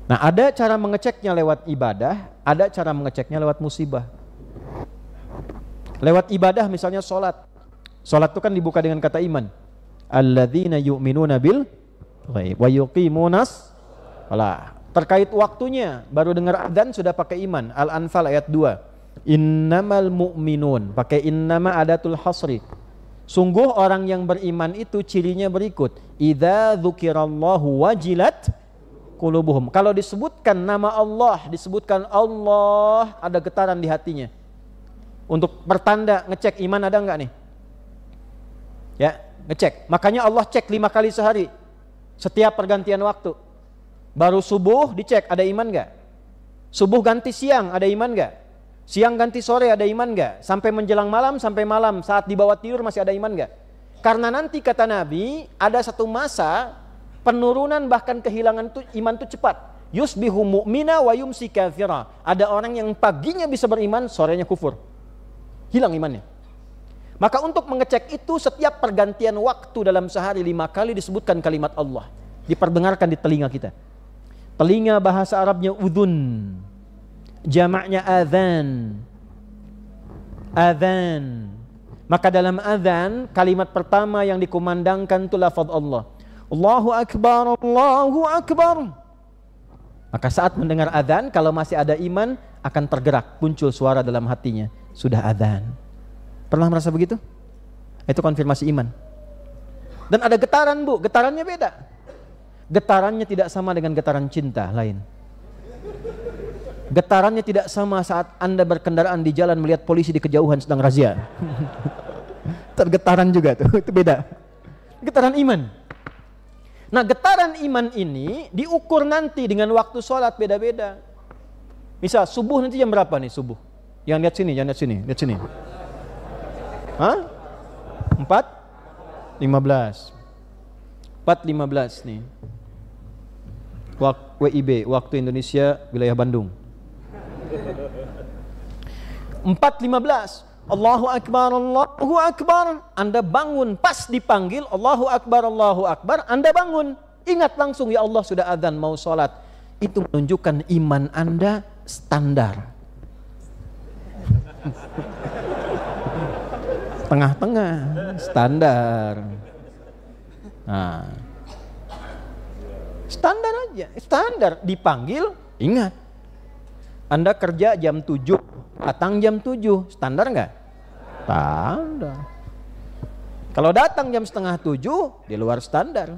Nah ada cara mengeceknya lewat ibadah, ada cara mengeceknya lewat musibah. Lewat ibadah misalnya sholat. Sholat itu kan dibuka dengan kata iman. Alladzina yu'minuna bil ghaib wa yuqimunas shalah. Terkait waktunya, baru dengar adzan sudah pakai iman. Al-Anfal ayat 2. Innamal mu'minun, pakai innama adatul hasri. Sungguh orang yang beriman itu cirinya berikut. Idza dzukirallahu wajilat qulubuhum. Kalau disebutkan nama Allah, disebutkan Allah, ada getaran di hatinya. Untuk pertanda ngecek iman ada enggak nih? Ya, ngecek. Makanya Allah cek 5 kali sehari. Setiap pergantian waktu. Baru subuh dicek ada iman enggak? Subuh ganti siang ada iman enggak? Siang ganti sore ada iman enggak? Sampai menjelang malam, sampai malam saat dibawa tidur masih ada iman enggak? Karena nanti kata Nabi ada satu masa penurunan bahkan kehilangan iman itu cepat. Yusbihu mu'mina wa yumsi kafira. Ada orang yang paginya bisa beriman, sorenya kufur. Hilang imannya. Maka untuk mengecek itu setiap pergantian waktu dalam sehari 5 kali disebutkan kalimat Allah. Diperdengarkan di telinga kita. Telinga bahasa Arabnya udhun, jamaknya adzan. Adzan. Maka dalam adzan kalimat pertama yang dikumandangkan itu lafaz Allah. Allahu Akbar, Allahu Akbar. Maka saat mendengar adzan, kalau masih ada iman akan tergerak, muncul suara dalam hatinya, sudah adzan. Pernah merasa begitu? Itu konfirmasi iman. Dan ada getaran, Bu, getarannya beda. Getarannya tidak sama dengan getaran cinta lain. Getarannya tidak sama saat Anda berkendaraan di jalan melihat polisi di kejauhan sedang razia. Tergetaran juga tuh, itu beda. Getaran iman. Nah getaran iman ini diukur nanti dengan waktu sholat beda-beda. Misal subuh nanti jam berapa nih subuh? Yang lihat sini, jangan lihat sini, lihat sini. Hah? 4.15. 4.15 nih. WIB, waktu Indonesia wilayah Bandung. 4.15. Allahu Akbar, Allahu Akbar. Anda bangun pas dipanggil Allahu Akbar, Allahu Akbar. Anda bangun, ingat langsung ya Allah sudah adzan mau sholat. Itu menunjukkan iman Anda standar. Tengah-tengah, standar. Nah, standar aja, standar. Dipanggil, ingat. Anda kerja jam 7, datang jam 7, standar nggak? Standar. Kalau datang jam setengah 7, di luar standar.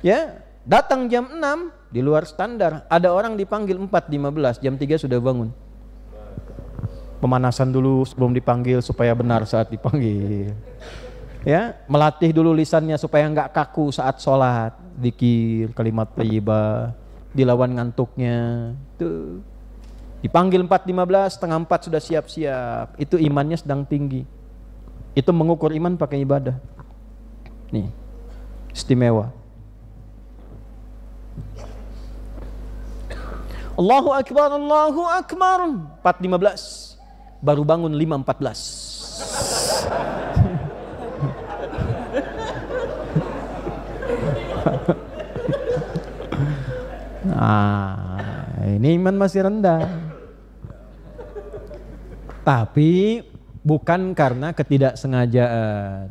Ya, datang jam 6, di luar standar. Ada orang dipanggil 4.15, jam 3 sudah bangun. Pemanasan dulu sebelum dipanggil supaya benar saat dipanggil. Ya, melatih dulu lisannya supaya nggak kaku saat sholat, zikir, kalimat thayyibah, dilawan ngantuknya. Tuh. Dipanggil 4.15, setengah 4 sudah siap-siap. Itu imannya sedang tinggi. Itu mengukur iman pakai ibadah. Nih, istimewa. Allahu Akbar, Allahu Akbar. 4.15. Baru bangun 5.14. Nah, ini iman masih rendah. Tapi bukan karena ketidaksengajaan.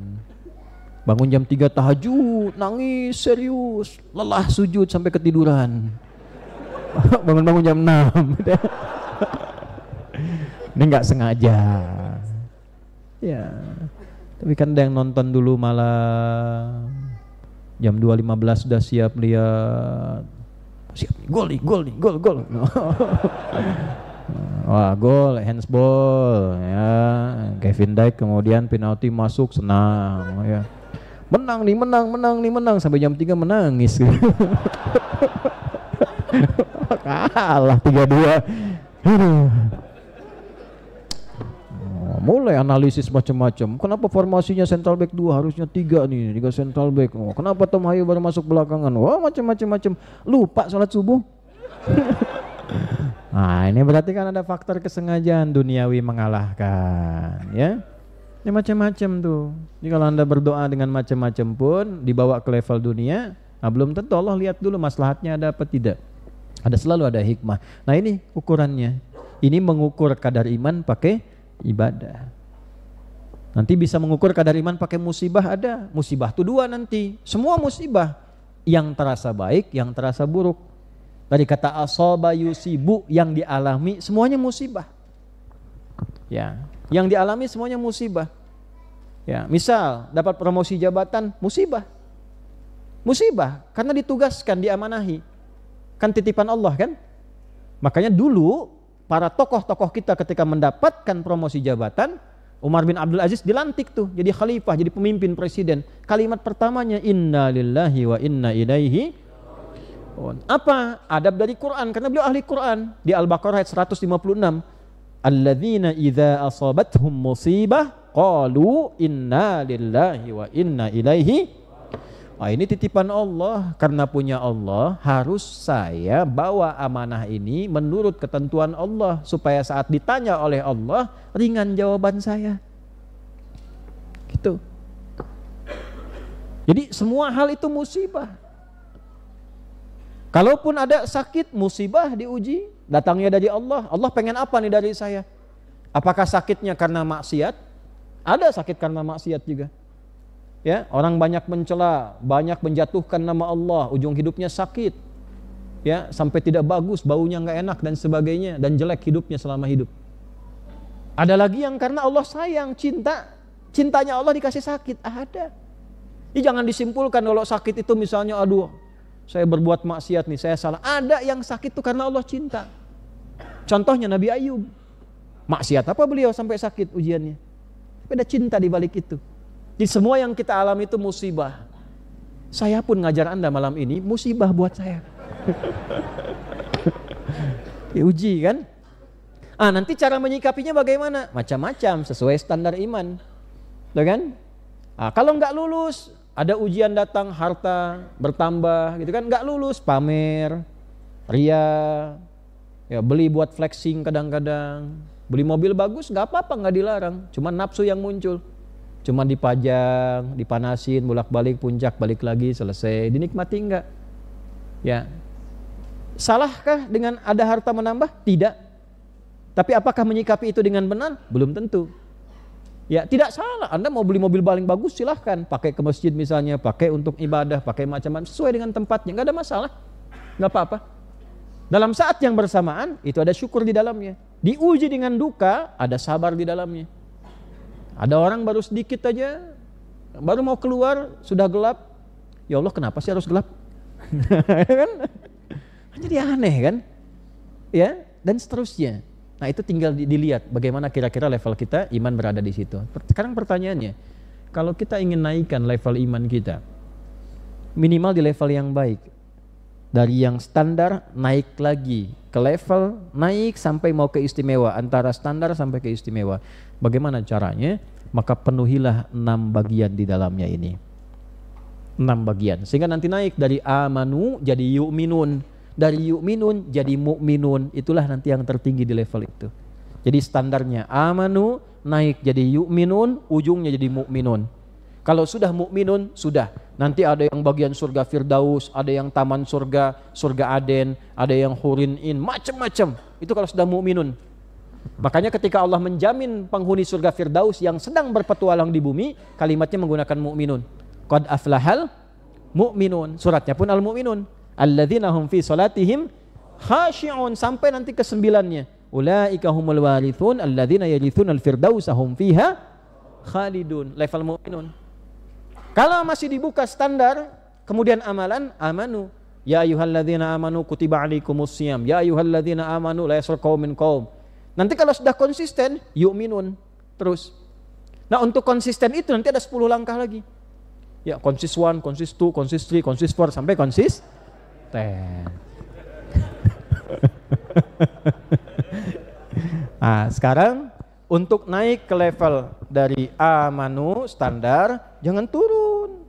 Bangun jam 3 tahajud, nangis serius, lelah sujud sampai ketiduran. Bangun-bangun jam 6. Ini nggak sengaja. Ya. Tapi kan ada yang nonton dulu malam. Jam 2.15 sudah siap lihat. Siap, gol nih, gol. Wah, gol, handsball ya. Kevin Dijk kemudian penalti masuk, senang ya. Menang sampai jam 3 menangis. Kalah 3-2. Mulai analisis macam-macam. Kenapa formasinya central back 2 harusnya 3 nih, 3 central back. Kenapa Tom Hayo baru masuk belakangan? Wah, macam-macam. Lupa sholat subuh. Nah, ini berarti kan ada faktor kesengajaan duniawi mengalahkan, ya. Ini macam-macam tuh. Jadi kalau Anda berdoa dengan macam-macam pun dibawa ke level dunia, nah belum tentu Allah lihat dulu maslahatnya ada apa tidak. Selalu ada hikmah. Nah, ini ukurannya. Ini mengukur kadar iman pakai ibadah. Nanti bisa mengukur kadar iman pakai musibah ada. Musibah itu 2 nanti. Semua musibah. Yang terasa baik, yang terasa buruk. Dari kata asaba yusibu, yang dialami semuanya musibah. Ya, yang dialami semuanya musibah. Ya, misal dapat promosi jabatan, musibah. Musibah karena ditugaskan, diamanahi. Kan titipan Allah kan? Makanya dulu para tokoh-tokoh kita ketika mendapatkan promosi jabatan, Umar bin Abdul Aziz dilantik tuh jadi khalifah, jadi pemimpin presiden. Kalimat pertamanya inna lillahi wa inna ilaihi. Apa? Adab dari Quran, karena beliau ahli Quran. Di Al-Baqarah ayat 156. Alladzina idza asabathum musibah qalu inna lillahi wa inna ilaihi. Ini titipan Allah, karena punya Allah harus saya bawa amanah ini menurut ketentuan Allah supaya saat ditanya oleh Allah ringan jawaban saya. Gitu. Jadi semua hal itu musibah. Kalaupun ada sakit, musibah diuji, datangnya dari Allah. Allah pengen apa nih dari saya? Apakah sakitnya karena maksiat? Ada sakit karena maksiat juga. Ya, orang banyak mencela, banyak menjatuhkan nama Allah, ujung hidupnya sakit. Ya, sampai tidak bagus, baunya nggak enak dan sebagainya, dan jelek hidupnya selama hidup. Ada lagi yang karena Allah sayang, cintanya Allah dikasih sakit. Ada. Ini jangan disimpulkan kalau sakit itu misalnya aduh, saya berbuat maksiat nih, saya salah. Ada yang sakit itu karena Allah cinta. Contohnya Nabi Ayub. Maksiat apa beliau sampai sakit ujiannya? Tapi ada cinta di balik itu. Jadi semua yang kita alami itu musibah. Saya pun ngajar Anda malam ini musibah buat saya. Diuji kan? Nanti cara menyikapinya bagaimana? Macam-macam sesuai standar iman. Tuh kan? Kalau nggak lulus, ada ujian datang, harta bertambah gitu kan, nggak lulus, pamer, ria, ya beli buat flexing kadang-kadang, beli mobil bagus nggak apa-apa, nggak dilarang, cuma nafsu yang muncul, cuma dipajang, dipanasin, bolak-balik puncak, balik lagi, selesai, dinikmati nggak? Ya, salahkah dengan ada harta menambah? Tidak. Tapi apakah menyikapi itu dengan benar? Belum tentu. Ya tidak salah, Anda mau beli mobil paling bagus silahkan, pakai ke masjid misalnya, pakai untuk ibadah, pakai macam-macam sesuai dengan tempatnya, nggak ada masalah, nggak apa-apa. Dalam saat yang bersamaan itu ada syukur di dalamnya. Diuji dengan duka, ada sabar di dalamnya. Ada orang baru sedikit aja, baru mau keluar sudah gelap, ya Allah kenapa sih harus gelap? Kan? Jadi aneh kan? Ya dan seterusnya. Nah itu tinggal dilihat bagaimana kira-kira level kita iman berada di situ. Sekarang pertanyaannya, kalau kita ingin naikkan level iman kita, minimal di level yang baik, dari yang standar naik lagi ke level naik sampai mau ke istimewa, antara standar sampai ke istimewa. Bagaimana caranya? Maka penuhilah 6 bagian di dalamnya ini. 6 bagian, sehingga nanti naik dari amanu jadi yu'minun. Dari yu'minun jadi mu'minun, itulah nanti yang tertinggi di level itu. Jadi standarnya amanu naik jadi yu'minun, ujungnya jadi mu'minun. Kalau sudah mu'minun, sudah. Nanti ada yang bagian surga Firdaus, ada yang taman surga, surga Aden, ada yang hurin in, macam-macam. Itu kalau sudah mu'minun. Makanya ketika Allah menjamin penghuni surga Firdaus yang sedang berpetualang di bumi, kalimatnya menggunakan mu'minun. Qad aflahal mu'minun, suratnya pun al-mu'minun. Alladzina hum fi salatihim khashi'un, sampai nanti ke 9-nya. ulaika humul warithun alladzina yarithunal firdausa hum fiha khalidun. Level mukminun. Kalau masih dibuka standar, kemudian amalan, amanu ya ayyuhalladzina amanu kutiba alaikumusiyam ya ayyuhalladzina amanu la yaskhar qaumin qaum. Nanti kalau sudah konsisten, yu'minun terus. Nah, untuk konsisten itu nanti ada 10 langkah lagi. Ya, konsis 1, konsis 2, konsis 3, konsis 4 sampai konsis 10. Nah, sekarang untuk naik ke level dari amanu standar, jangan turun.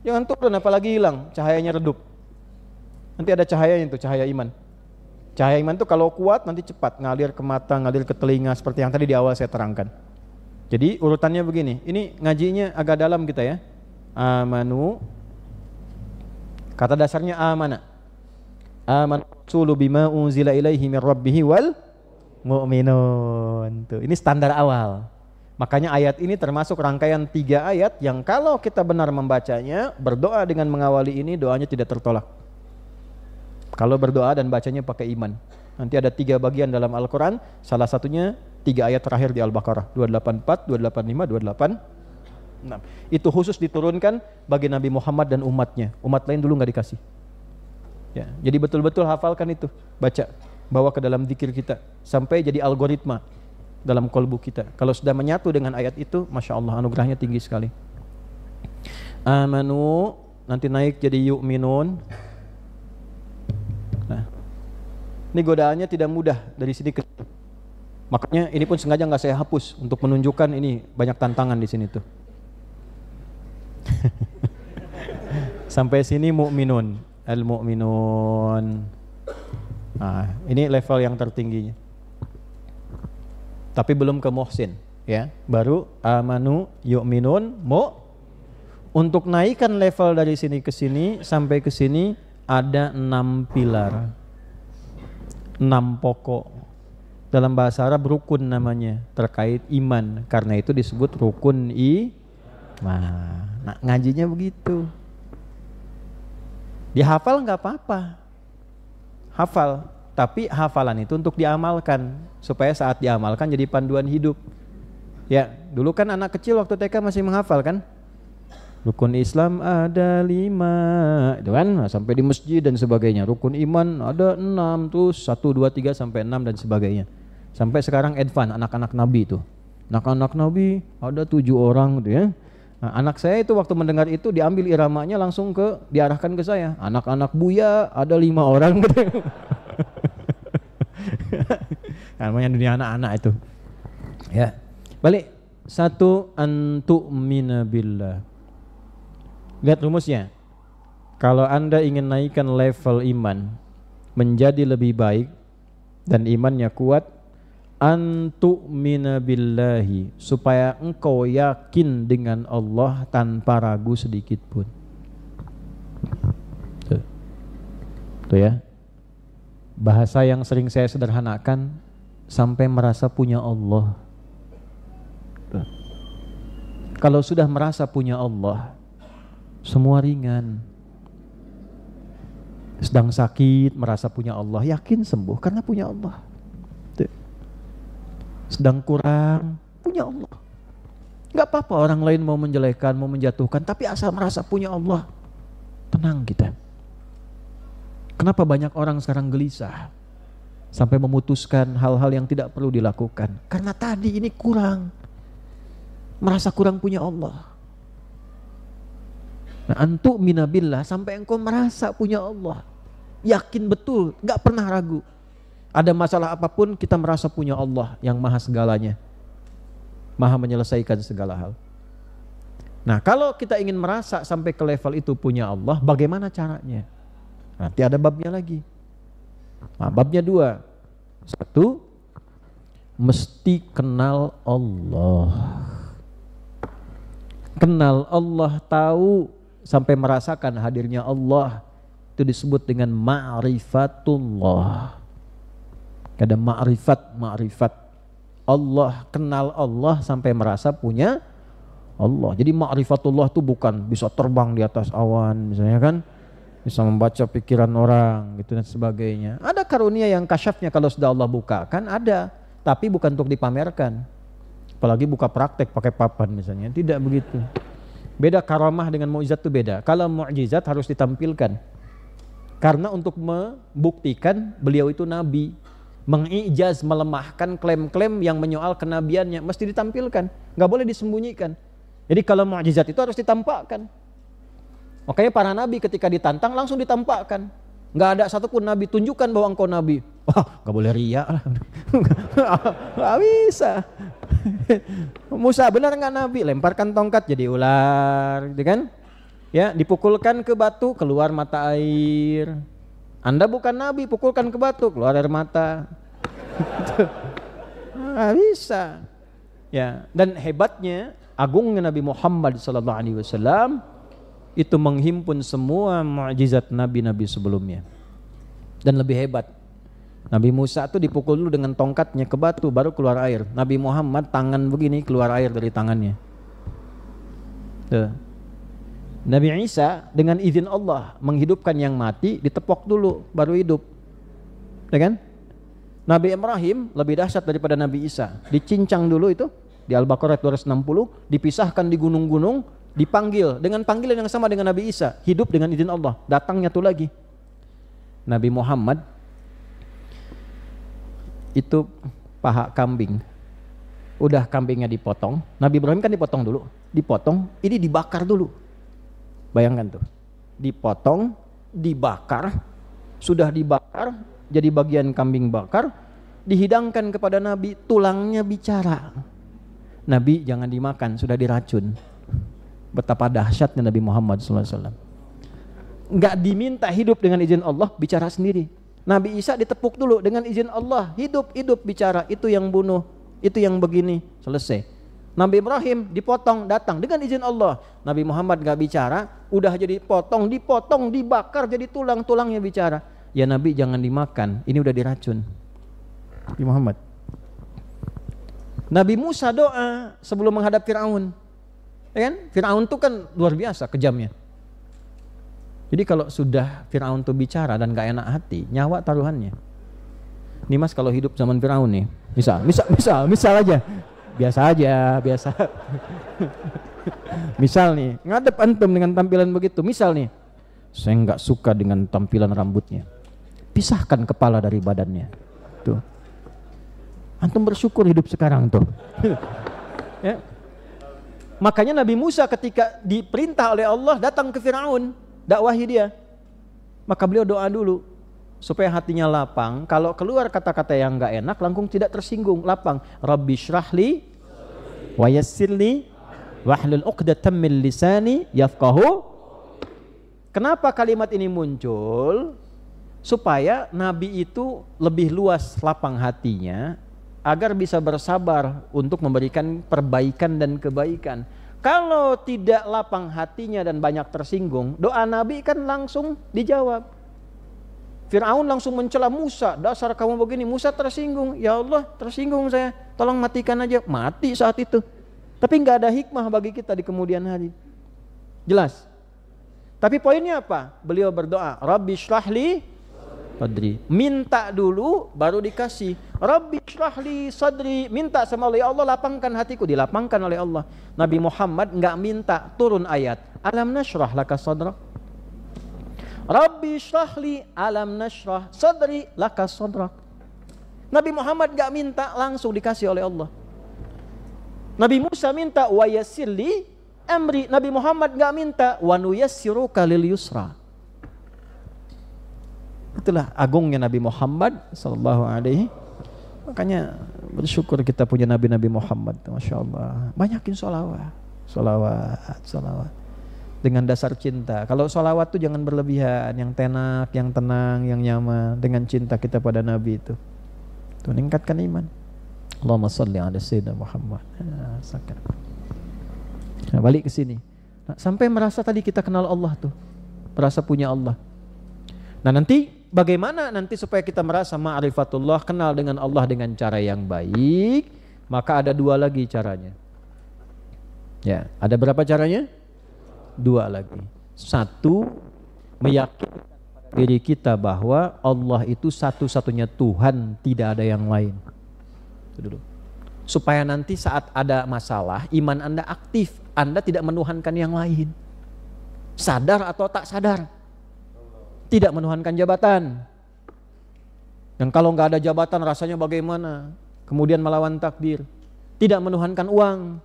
Jangan turun, apalagi hilang, cahayanya redup. Nanti ada cahayanya itu, cahaya iman. Cahaya iman itu kalau kuat nanti cepat ngalir ke mata, ngalir ke telinga seperti yang tadi di awal saya terangkan. Jadi urutannya begini, ini ngajinya agak dalam kita ya. Amanu, kata dasarnya amana. Amanu rasulu bima unzila ilaihi min rabbihi wal mu'minun. Tuh, ini standar awal. Makanya ayat ini termasuk rangkaian 3 ayat yang kalau kita benar membacanya, berdoa dengan mengawali ini, doanya tidak tertolak. Kalau berdoa dan bacanya pakai iman. Nanti ada 3 bagian dalam Al-Quran, salah satunya 3 ayat terakhir di Al-Baqarah, 284, 285, 286. Itu khusus diturunkan bagi Nabi Muhammad dan umatnya. Umat lain dulu nggak dikasih. Ya, jadi betul-betul hafalkan itu, baca, bawa ke dalam zikir kita sampai jadi algoritma dalam kolbu kita. Kalau sudah menyatu dengan ayat itu, masya Allah anugerahnya tinggi sekali. Amanu nanti naik jadi yu'minun. Nah, ini godaannya tidak mudah dari sini ke. Makanya ini pun sengaja nggak saya hapus untuk menunjukkan ini banyak tantangan di sini tuh. Sampai sini mu'minun, al-mu'minun. Nah, ini level yang tertingginya. Tapi belum ke muhsin, ya. Baru amanu, yu'minun, Untuk naikkan level dari sini ke sini sampai ke sini ada 6 pilar. 6 pokok. Dalam bahasa Arab rukun namanya, terkait iman. Karena itu disebut rukun iman. Nah, ngajinya begitu. Dihafal nggak apa-apa. Hafal, tapi hafalan itu untuk diamalkan supaya saat diamalkan jadi panduan hidup. Ya, dulu kan anak kecil waktu TK masih menghafal kan? Rukun Islam ada 5, itu kan? Nah, sampai di masjid dan sebagainya. Rukun iman ada 6, terus 1, 2, 3 sampai 6 dan sebagainya. Sampai sekarang advance anak-anak Nabi itu. Anak-anak Nabi ada 7 orang gitu ya. Nah, anak saya itu waktu mendengar itu diambil iramanya langsung diarahkan ke saya. Anak-anak Buya ada 5 orang gitu. Namanya dunia anak-anak itu. Ya. Balik. 1 antu'mina billah. Lihat rumusnya. Kalau Anda ingin naikkan level iman menjadi lebih baik dan imannya kuat, antu'mina billahi, supaya engkau yakin dengan Allah tanpa ragu sedikit pun. Tuh ya. Bahasa yang sering saya sederhanakan, sampai merasa punya Allah. Tuh. Kalau sudah merasa punya Allah, semua ringan. Sedang sakit merasa punya Allah, yakin sembuh karena punya Allah. Tuh. Sedang kurang, punya Allah. Gak apa-apa orang lain mau menjelekan, mau menjatuhkan, tapi asal merasa punya Allah, tenang kita. Kenapa banyak orang sekarang gelisah sampai memutuskan hal-hal yang tidak perlu dilakukan? Karena tadi ini kurang, merasa kurang punya Allah. Nah, antu minabillah, sampai engkau merasa punya Allah, yakin betul, gak pernah ragu. Ada masalah apapun kita merasa punya Allah yang maha segalanya, maha menyelesaikan segala hal. Nah, kalau kita ingin merasa sampai ke level itu punya Allah, bagaimana caranya? Nanti ada babnya lagi. Nah, babnya 2. 1, mesti kenal Allah. Kenal Allah, tahu sampai merasakan hadirnya Allah, itu disebut dengan ma'rifatullah. Ada ma'rifat Allah, kenal Allah sampai merasa punya Allah. Jadi ma'rifatullah itu bukan bisa terbang di atas awan misalnya kan, bisa membaca pikiran orang gitu dan sebagainya. Ada karunia yang kasyafnya kalau sudah Allah bukakan, ada, tapi bukan untuk dipamerkan. Apalagi buka praktek pakai papan misalnya, tidak begitu. Beda karamah dengan mukjizat itu beda. Kalau mukjizat harus ditampilkan. Karena untuk membuktikan beliau itu nabi, mengijaz, melemahkan klaim-klaim yang menyoal kenabiannya mesti ditampilkan, nggak boleh disembunyikan. Jadi kalau mukjizat itu harus ditampakkan. Makanya para nabi ketika ditantang langsung ditampakkan. Nggak ada satupun nabi tunjukkan bahwa engkau nabi. Wah, nggak boleh riya lah. Nggak bisa. Musa benar nggak nabi? Lemparkan tongkat jadi ular, gitu kan? Ya, dipukulkan ke batu keluar mata air. Anda bukan nabi, pukulkan ke batu keluar air mata. Nggak bisa. Ya, dan hebatnya, agungnya Nabi Muhammad SAW itu menghimpun semua mukjizat nabi-nabi sebelumnya. Dan lebih hebat, Nabi Musa itu dipukul dulu dengan tongkatnya ke batu baru keluar air. Nabi Muhammad tangan begini keluar air dari tangannya. Tuh. Nabi Isa dengan izin Allah menghidupkan yang mati, ditepok dulu baru hidup. Ya kan? Nabi Ibrahim lebih dahsyat daripada Nabi Isa. Dicincang dulu itu di Al-Baqarah 260, dipisahkan di gunung-gunung, dipanggil dengan panggilan yang sama dengan Nabi Isa, hidup dengan izin Allah, datangnya tuh lagi. Nabi Muhammad itu paha kambing, udah kambingnya dipotong. Nabi Ibrahim kan dipotong dulu, dipotong, ini dibakar dulu. Bayangkan tuh, dipotong, dibakar, sudah dibakar jadi bagian kambing bakar, dihidangkan kepada Nabi, tulangnya bicara. Nabi jangan dimakan, sudah diracun. Betapa dahsyatnya Nabi Muhammad SAW. Nggak diminta hidup dengan izin Allah, bicara sendiri. Nabi Isa ditepuk dulu dengan izin Allah, hidup bicara, itu yang bunuh, itu yang begini, selesai. Nabi Ibrahim dipotong, datang dengan izin Allah. Nabi Muhammad nggak bicara, udah jadi dipotong, dibakar jadi tulangnya bicara. Ya Nabi jangan dimakan, ini udah diracun. Nabi Muhammad. Nabi Musa doa sebelum menghadap Fir'aun. Ya kan? Fir'aun itu kan luar biasa kejamnya. Jadi kalau sudah Fir'aun tuh bicara dan gak enak hati, nyawa taruhannya. Nih Mas kalau hidup zaman Fir'aun nih, misal aja. Biasa. Misal nih, ngadep antum dengan tampilan begitu. Misal nih, saya nggak suka dengan tampilan rambutnya. Pisahkan kepala dari badannya. Tuh. Antum bersyukur hidup sekarang tuh. Ya. Makanya Nabi Musa ketika diperintah oleh Allah datang ke Fir'aun, dakwahi dia. Maka beliau doa dulu supaya hatinya lapang. Kalau keluar kata-kata yang enggak enak langsung tidak tersinggung, lapang. Rabbi syrahli wa yassirli wahlul 'uqdatam min lisani yafqahu. Kenapa kalimat ini muncul? Supaya Nabi itu lebih luas lapang hatinya agar bisa bersabar untuk memberikan perbaikan dan kebaikan. Kalau tidak lapang hatinya dan banyak tersinggung, doa Nabi kan langsung dijawab. Fir'aun langsung mencela Musa, dasar kamu begini. Musa tersinggung, ya Allah tersinggung saya, tolong matikan aja. Mati saat itu. Tapi nggak ada hikmah bagi kita di kemudian hari. Jelas. Tapi poinnya apa? Beliau berdoa, Rabbi syrahli sadri. Minta dulu baru dikasih. Rabbi syrahli sadri. Minta sama Allah, ya Allah lapangkan hatiku. Dilapangkan oleh Allah. Nabi Muhammad nggak minta turun ayat. Alam nashrah laka sadrak. Rabbi syrahli alam nashrah sadri laka sadrak. Nabi Muhammad gak minta, langsung dikasih oleh Allah. Nabi Musa minta wa yassirli amri. Nabi Muhammad gak minta wa nuyassiruka lil yusra. Itulah agungnya Nabi Muhammad sallallahu alaihi. Makanya bersyukur kita punya Nabi-Nabi Muhammad. Masya Allah. Banyakin sholawat. Dengan dasar cinta. Kalau sholawat itu jangan berlebihan, yang tenak, yang tenang, yang nyaman, dengan cinta kita pada Nabi itu meningkatkan iman. Allahumma salli ala sayyidina Muhammad. Nah, balik ke sini. Nah, sampai merasa tadi kita kenal Allah tuh, merasa punya Allah. Nah nanti bagaimana nanti supaya kita merasa ma'rifatullah, kenal dengan Allah dengan cara yang baik? Maka ada dua lagi caranya. Ya, ada berapa caranya? Dua lagi. Satu, meyakinkan diri kita bahwa Allah itu satu-satunya Tuhan, tidak ada yang lain. Itu dulu. Supaya nanti saat ada masalah, iman Anda aktif, Anda tidak menuhankan yang lain. Sadar atau tak sadar. Tidak menuhankan jabatan. Yang kalau nggak ada jabatan rasanya bagaimana? Kemudian melawan takdir. Tidak menuhankan uang.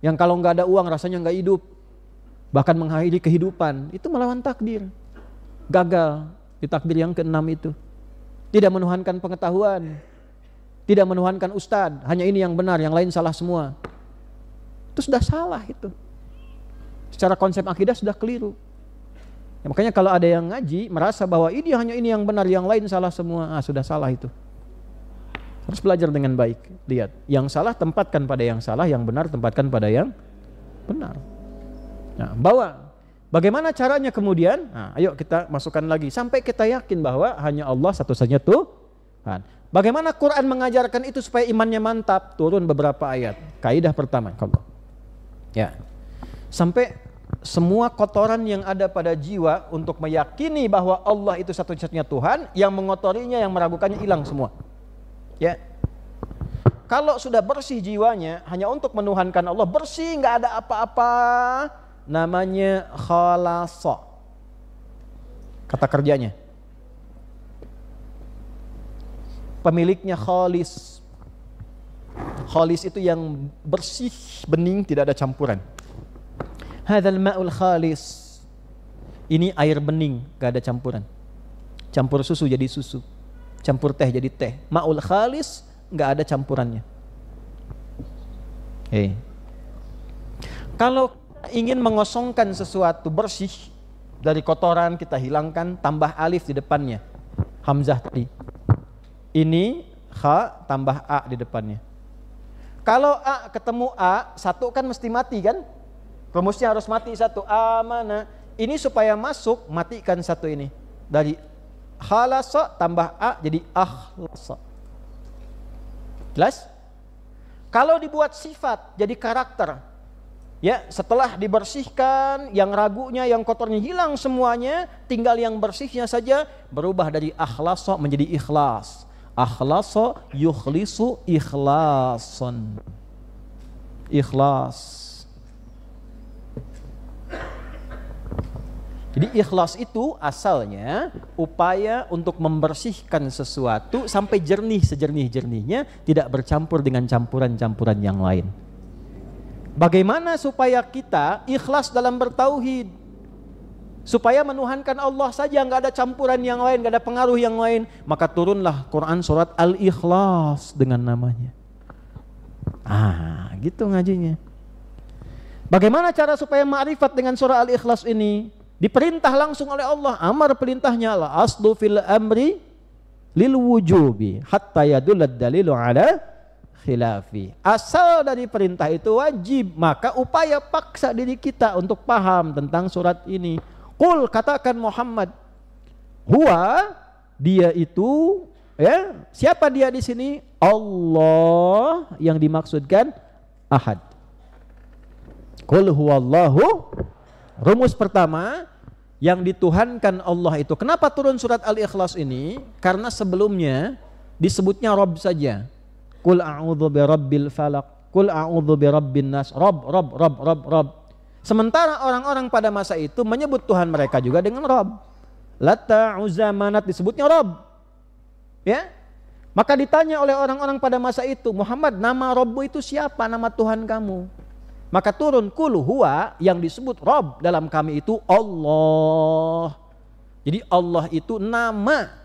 Yang kalau nggak ada uang rasanya nggak hidup. Bahkan mengakhiri kehidupan. Itu melawan takdir. Gagal di takdir yang ke-6 itu. Tidak menuhankan pengetahuan. Tidak menuhankan ustadz. Hanya ini yang benar, yang lain salah semua. Itu sudah salah itu. Secara konsep akidah sudah keliru. Ya, makanya kalau ada yang ngaji merasa bahwa ini hanya ini yang benar, yang lain salah semua, sudah salah itu. Harus belajar dengan baik. Lihat, yang salah tempatkan pada yang salah, yang benar tempatkan pada yang benar. Nah, bawa. Bagaimana caranya kemudian? Nah, ayo kita masukkan lagi sampai kita yakin bahwa hanya Allah satu-satunya Tuhan. Bagaimana Quran mengajarkan itu supaya imannya mantap? Turun beberapa ayat. Kaidah pertama, ya. Sampai semua kotoran yang ada pada jiwa untuk meyakini bahwa Allah itu satu-satunya Tuhan, yang mengotorinya, yang meragukannya hilang semua. Ya. Kalau sudah bersih jiwanya hanya untuk menuhankan Allah, bersih, nggak ada apa-apa, namanya khalasa. Kata kerjanya. Pemiliknya khalis. Khalis itu yang bersih, bening, tidak ada campuran. Hadzal ma'ul khalis. Ini air bening, gak ada campuran. Campur susu jadi susu, campur teh jadi teh. Ma'ul khalis, gak ada campurannya. Kalau ingin mengosongkan sesuatu bersih dari kotoran, kita hilangkan, tambah alif di depannya. Hamzah tadi. Ini kha tambah a di depannya. Kalau a ketemu a, satu kan mesti mati kan? Rumusnya harus mati satu. Amana. Ini supaya masuk, matikan satu ini. Dari khalasa tambah a jadi akhlasa. Jelas? Kalau dibuat sifat jadi karakter, ya, setelah dibersihkan, yang ragunya, yang kotornya hilang semuanya, tinggal yang bersihnya saja, berubah dari akhlasa menjadi ikhlas. Akhlasa yukhlisu ikhlasan. Ikhlas. Jadi ikhlas itu asalnya upaya untuk membersihkan sesuatu sampai jernih sejernih-jernihnya, tidak bercampur dengan campuran-campuran yang lain. Bagaimana supaya kita ikhlas dalam bertauhid? Supaya menuhankan Allah saja, nggak ada campuran yang lain, nggak ada pengaruh yang lain. Maka turunlah Quran surat Al-Ikhlas dengan namanya. Gitu ngajinya. Bagaimana cara supaya ma'rifat dengan surah Al-Ikhlas ini? Diperintah langsung oleh Allah. Amar perintahnya Allah. Aslu fil amri lil wujubi hatta yadullad dalilu ala khilafi. Asal dari perintah itu wajib, maka upaya paksa diri kita untuk paham tentang surat ini. Qul, katakan Muhammad, huwa, dia itu, ya, siapa dia di sini? Allah, yang dimaksudkan ahad. Qul huwallahu. Rumus pertama, yang dituhankan Allah itu. Kenapa turun surat Al-Ikhlas ini? Karena sebelumnya disebutnya Rabb saja. Qul a'udzu birabbil falaq, qul a'udzu birabbin nas. Rabb. Sementara orang-orang pada masa itu menyebut Tuhan mereka juga dengan Rabb. Lata, Uzza, Manat disebutnya Rabb. Ya? Maka ditanya oleh orang-orang pada masa itu, Muhammad, nama Rabb itu siapa? Nama Tuhan kamu. Maka turun qul huwa, yang disebut Rabb dalam kami itu Allah. Jadi Allah itu nama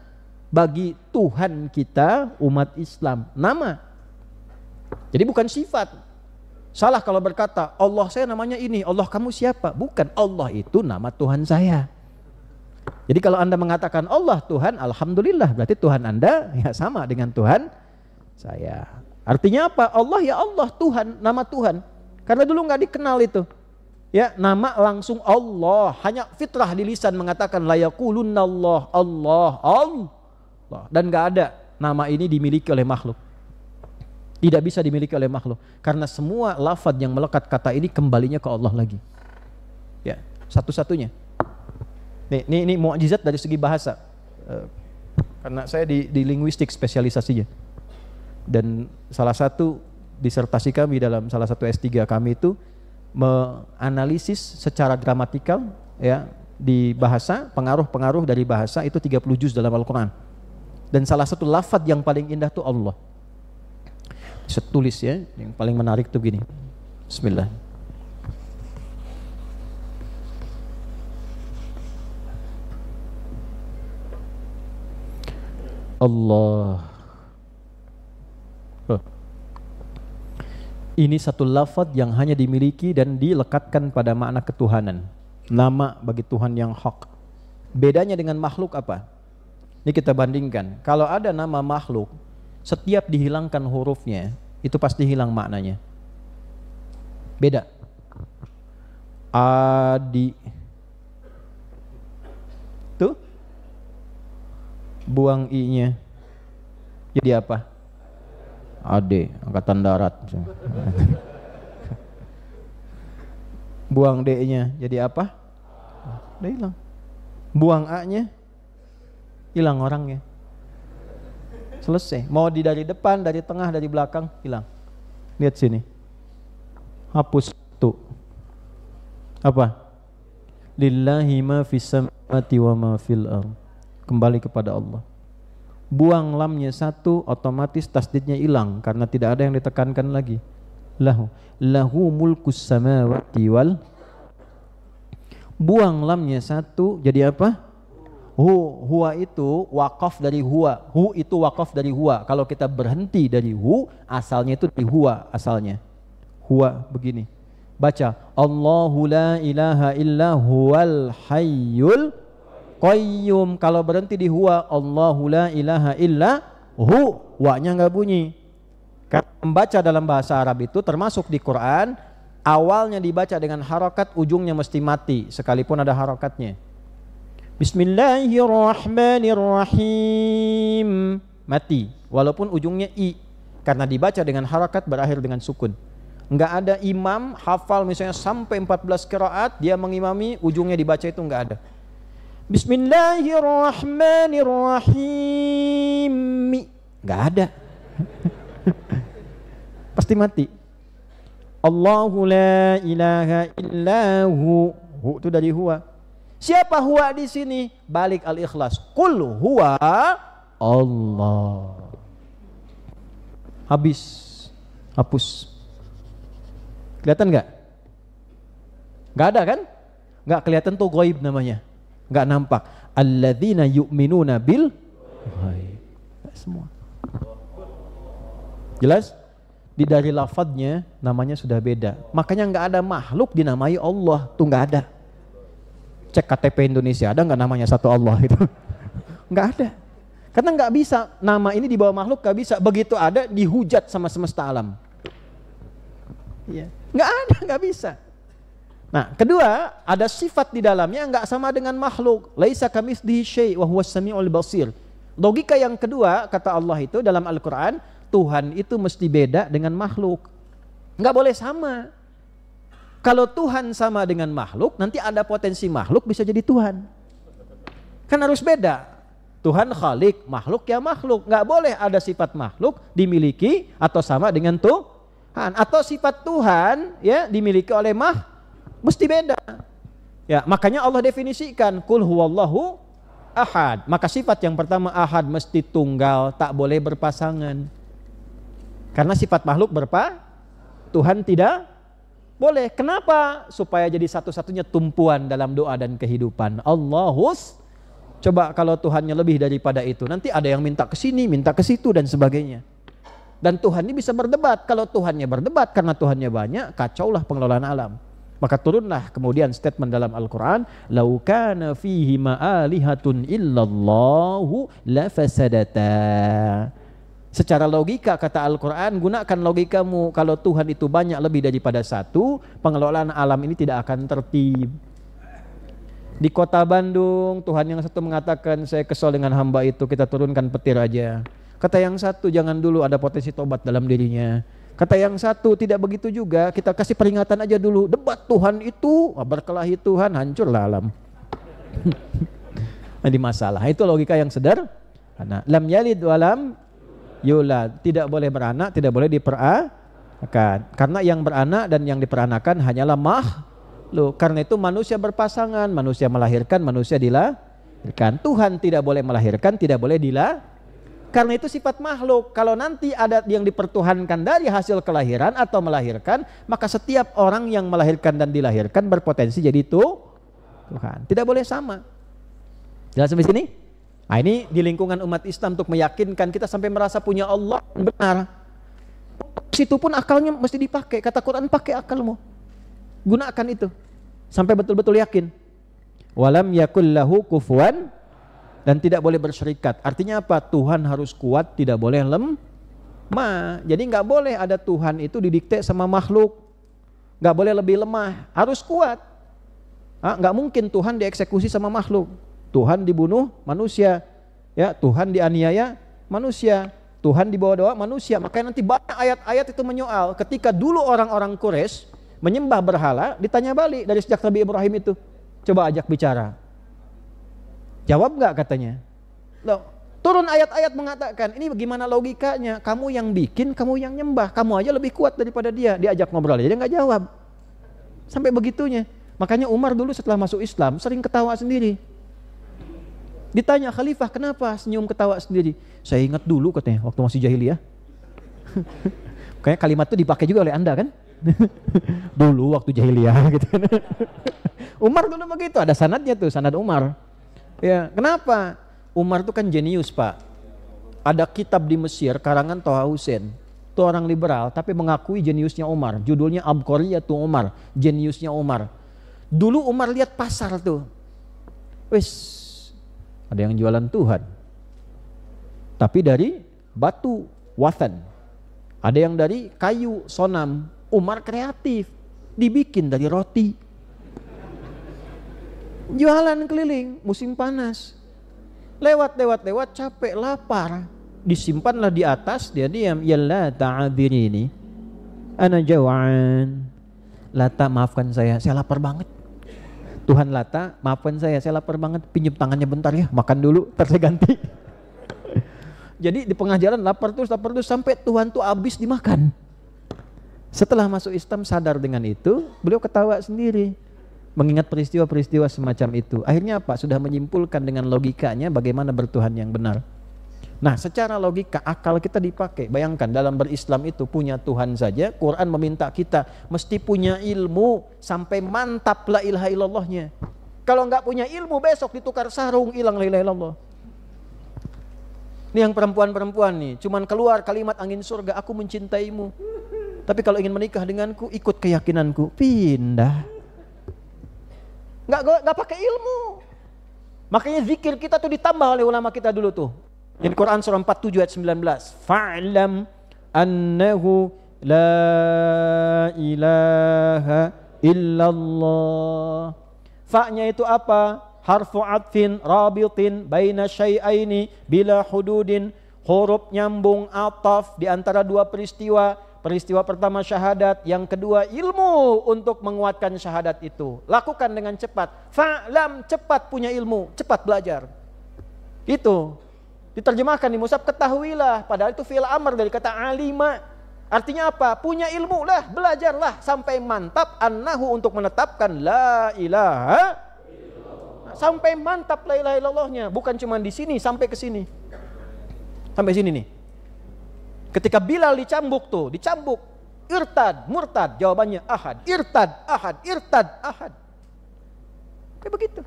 bagi Tuhan kita umat Islam. Nama. Jadi bukan sifat. Salah kalau berkata, Allah saya namanya ini, Allah kamu siapa? Bukan, Allah itu nama Tuhan saya. Jadi kalau Anda mengatakan Allah Tuhan, alhamdulillah, berarti Tuhan Anda ya sama dengan Tuhan saya. Artinya apa? Allah ya Allah, Tuhan, nama Tuhan. Karena dulu nggak dikenal itu. Ya, nama langsung Allah, hanya fitrah di lisan mengatakan la yaqulunallah, Allah. Dan nggak ada nama ini dimiliki oleh makhluk. Tidak bisa dimiliki oleh makhluk, karena semua lafaz yang melekat kata ini kembalinya ke Allah lagi. Ya, satu-satunya. Ini mukjizat dari segi bahasa. Karena saya di linguistik spesialisasinya. Dan salah satu disertasi kami dalam salah satu S3 kami itu menganalisis secara gramatikal ya di bahasa, pengaruh-pengaruh dari bahasa itu 30 juz dalam Al-Qur'an. Dan salah satu lafaz yang paling indah itu Allah. Saya tulis ya, yang paling menarik tuh gini. Bismillah. Allah. Ini satu lafaz yang hanya dimiliki dan dilekatkan pada makna ketuhanan. Nama bagi Tuhan yang hak. Bedanya dengan makhluk apa? Ini kita bandingkan. Kalau ada nama makhluk, setiap dihilangkan hurufnya, itu pasti hilang maknanya. Beda. Adi. Tuh. Buang i-nya. Jadi apa? Ade, angkatan darat. Buang D-nya jadi apa? Udah hilang. Buang A-nya hilang orangnya. Selesai. Mau dari depan, dari tengah, dari belakang, hilang. Lihat sini. Hapus tuh. Apa? Lillahi ma fis samawati wa ma fil ardh. Kembali kepada Allah. Buang lamnya satu, otomatis tasdidnya hilang karena tidak ada yang ditekankan lagi. Lahu mulkus samawati wal. Buang lamnya satu, jadi apa? Huwa itu wakaf dari huwa. Hu itu wakaf dari huwa. Kalau kita berhenti dari hu, asalnya itu di huwa asalnya. Huwa begini. Baca Allahu la ilaha illa huwal hayyul qayyum. Kalau berhenti di huwa, Allahu la ilaha illa hu, wa-nya enggak bunyi. Karena membaca dalam bahasa Arab itu termasuk di Quran, awalnya dibaca dengan harakat, ujungnya mesti mati sekalipun ada harakatnya. Bismillahirrahmanirrahim, mati walaupun ujungnya i, karena dibaca dengan harakat berakhir dengan sukun. Enggak ada imam hafal misalnya sampai 14 qiraat dia mengimami ujungnya dibaca itu enggak ada. Bismillahirrahmanirrahim, enggak ada. Pasti mati. Allahu la ilaha illahu, hu itu dari huwa. Siapa huwa di sini? Balik al-ikhlas. Qul huwa Allah. Habis. Hapus. Kelihatan enggak? Enggak ada kan? Enggak kelihatan tuh ghaib namanya. Enggak nampak. Alladzina yu'minuna bil ghaib. Semua. Jelas? Di dari lafadznya namanya sudah beda. Makanya enggak ada makhluk dinamai Allah. Tuh enggak ada. Cek KTP Indonesia, ada nggak namanya satu Allah itu? Nggak ada. Karena nggak bisa, nama ini di bawah makhluk nggak bisa. Begitu ada, dihujat sama semesta alam. Ya. Nggak ada, nggak bisa. Nah, kedua, ada sifat di dalamnya nggak sama dengan makhluk. Laisa kamitslihi syai' wa huwas samiul basir. Logika yang kedua, kata Allah itu dalam Al-Quran, Tuhan itu mesti beda dengan makhluk. Nggak boleh sama. Kalau Tuhan sama dengan makhluk, nanti ada potensi makhluk bisa jadi Tuhan. Kan harus beda. Tuhan khalik, makhluk ya makhluk. Nggak boleh ada sifat makhluk dimiliki atau sama dengan Tuhan. Atau sifat Tuhan ya dimiliki oleh mesti beda. Ya, makanya Allah definisikan Qul huwallahu ahad. Maka sifat yang pertama ahad mesti tunggal, tak boleh berpasangan. Karena sifat makhluk Tuhan tidak boleh. Kenapa? Supaya jadi satu-satunya tumpuan dalam doa dan kehidupan. Allahus. Coba kalau Tuhannya lebih daripada itu, nanti ada yang minta ke sini, minta ke situ dan sebagainya. Dan Tuhan ini bisa berdebat. Kalau Tuhannya berdebat karena Tuhannya banyak, kacaulah pengelolaan alam. Maka turunlah kemudian statement dalam Al-Quran, "Lau kana fihi ma'alihatun illallahu lafasadata." Secara logika kata Al-Quran, gunakan logikamu. Kalau Tuhan itu banyak lebih daripada satu, pengelolaan alam ini tidak akan tertib. Di kota Bandung, Tuhan yang satu mengatakan, saya kesal dengan hamba itu, kita turunkan petir aja. Kata yang satu, jangan dulu, ada potensi tobat dalam dirinya. Kata yang satu, tidak begitu juga, kita kasih peringatan aja dulu. Debat Tuhan itu, berkelahi Tuhan, hancurlah alam. Jadi masalah. Itu logika yang sederhana. Lam yalid walam yulad. Tidak boleh beranak, tidak boleh diperanakan. Karena yang beranak dan yang diperanakan hanyalah makhluk. Karena itu manusia berpasangan, manusia melahirkan, manusia dilahirkan. Tuhan tidak boleh melahirkan, tidak boleh dilahirkan. Karena itu sifat makhluk. Kalau nanti ada yang dipertuhankan dari hasil kelahiran atau melahirkan, maka setiap orang yang melahirkan dan dilahirkan berpotensi jadi Tuhan. Tidak boleh sama. Jelas sampai sini? Nah, ini di lingkungan umat Islam untuk meyakinkan kita sampai merasa punya Allah benar. Situ pun akalnya mesti dipakai. Kata Quran, pakai akalmu. Gunakan itu. Sampai betul-betul yakin. Walam yakul lahu kufuwan. Dan tidak boleh berserikat. Artinya apa? Tuhan harus kuat, tidak boleh lemah. Jadi nggak boleh ada Tuhan itu didikte sama makhluk. Nggak boleh lebih lemah, harus kuat. Nggak mungkin Tuhan dieksekusi sama makhluk. Tuhan dibunuh manusia, ya Tuhan dianiaya manusia, Tuhan dibawa-bawa manusia. Makanya nanti banyak ayat-ayat itu menyoal. Ketika dulu orang-orang Quraisy menyembah berhala, ditanya balik dari sejak Nabi Ibrahim itu. Coba ajak bicara. Jawab nggak katanya? Loh, turun ayat-ayat mengatakan ini bagaimana logikanya? Kamu yang bikin, kamu yang nyembah, kamu aja lebih kuat daripada dia. Diajak ngobrol aja dia nggak jawab. Sampai begitunya. Makanya Umar dulu setelah masuk Islam sering ketawa sendiri. Ditanya Khalifah kenapa senyum ketawa sendiri? Saya ingat dulu katanya waktu masih jahiliyah. Kayaknya kalimat itu dipakai juga oleh Anda kan? Dulu waktu jahiliyah gitu. Umar dulu begitu, ada sanadnya tuh, sanad Umar. Ya, kenapa? Umar itu kan jenius, Pak. Ada kitab di Mesir karangan Toha Hussein. Itu orang liberal tapi mengakui jeniusnya Umar. Judulnya Abqariyatu Umar, jeniusnya Umar. Dulu Umar lihat pasar tuh. Wis, ada yang jualan Tuhan. Tapi dari batu, wathan. Ada yang dari kayu, sonam. Umar kreatif, dibikin dari roti. Jualan keliling musim panas. Lewat capek lapar. Disimpanlah di atas, dia diam. Ya Lata ini ana jawaan. Lata maafkan saya lapar banget. Tuhan Lata maafkan saya lapar banget. Pinjam tangannya bentar ya, makan dulu, ntar saya ganti. Jadi di tengah jalan lapar terus sampai Tuhan tuh habis dimakan. Setelah masuk Islam sadar dengan itu, beliau ketawa sendiri. Mengingat peristiwa-peristiwa semacam itu. Akhirnya apa? Sudah menyimpulkan dengan logikanya bagaimana bertuhan yang benar. Nah, secara logika akal kita dipakai. Bayangkan dalam berislam itu punya Tuhan saja. Quran meminta kita mesti punya ilmu sampai mantap la ilaha illallahnya. Kalau nggak punya ilmu besok ditukar sarung hilang la ilaha illallah. Ini yang perempuan-perempuan nih, cuman keluar kalimat angin surga, aku mencintaimu. Tapi kalau ingin menikah denganku, ikut keyakinanku, pindah. Nggak pakai ilmu. Makanya zikir kita tuh ditambah oleh ulama kita dulu tuh. Di Quran surah 47 ayat 19. Fa'lam annahu la ilaha illallah. Fa-nya itu apa? Harfu atfin rabitin baina syai'aini bila hududin. Huruf nyambung ataf di antara dua peristiwa. Peristiwa pertama syahadat, yang kedua ilmu untuk menguatkan syahadat itu. Lakukan dengan cepat. Fa'lam, cepat punya ilmu, cepat belajar. Itu diterjemahkan di mushaf ketahuilah, padahal itu fi'il amr dari kata alima. Artinya apa? Punya ilmu lah, belajarlah sampai mantap annahu untuk menetapkan la ilaha. Sampai mantap la ilaha illallahnya, bukan cuma di sini, sampai ke sini. Sampai sini nih. Ketika Bilal dicambuk tuh, dicambuk, irtad, murtad, jawabannya ahad, irtad, ahad, irtad, ahad. Kayak begitu.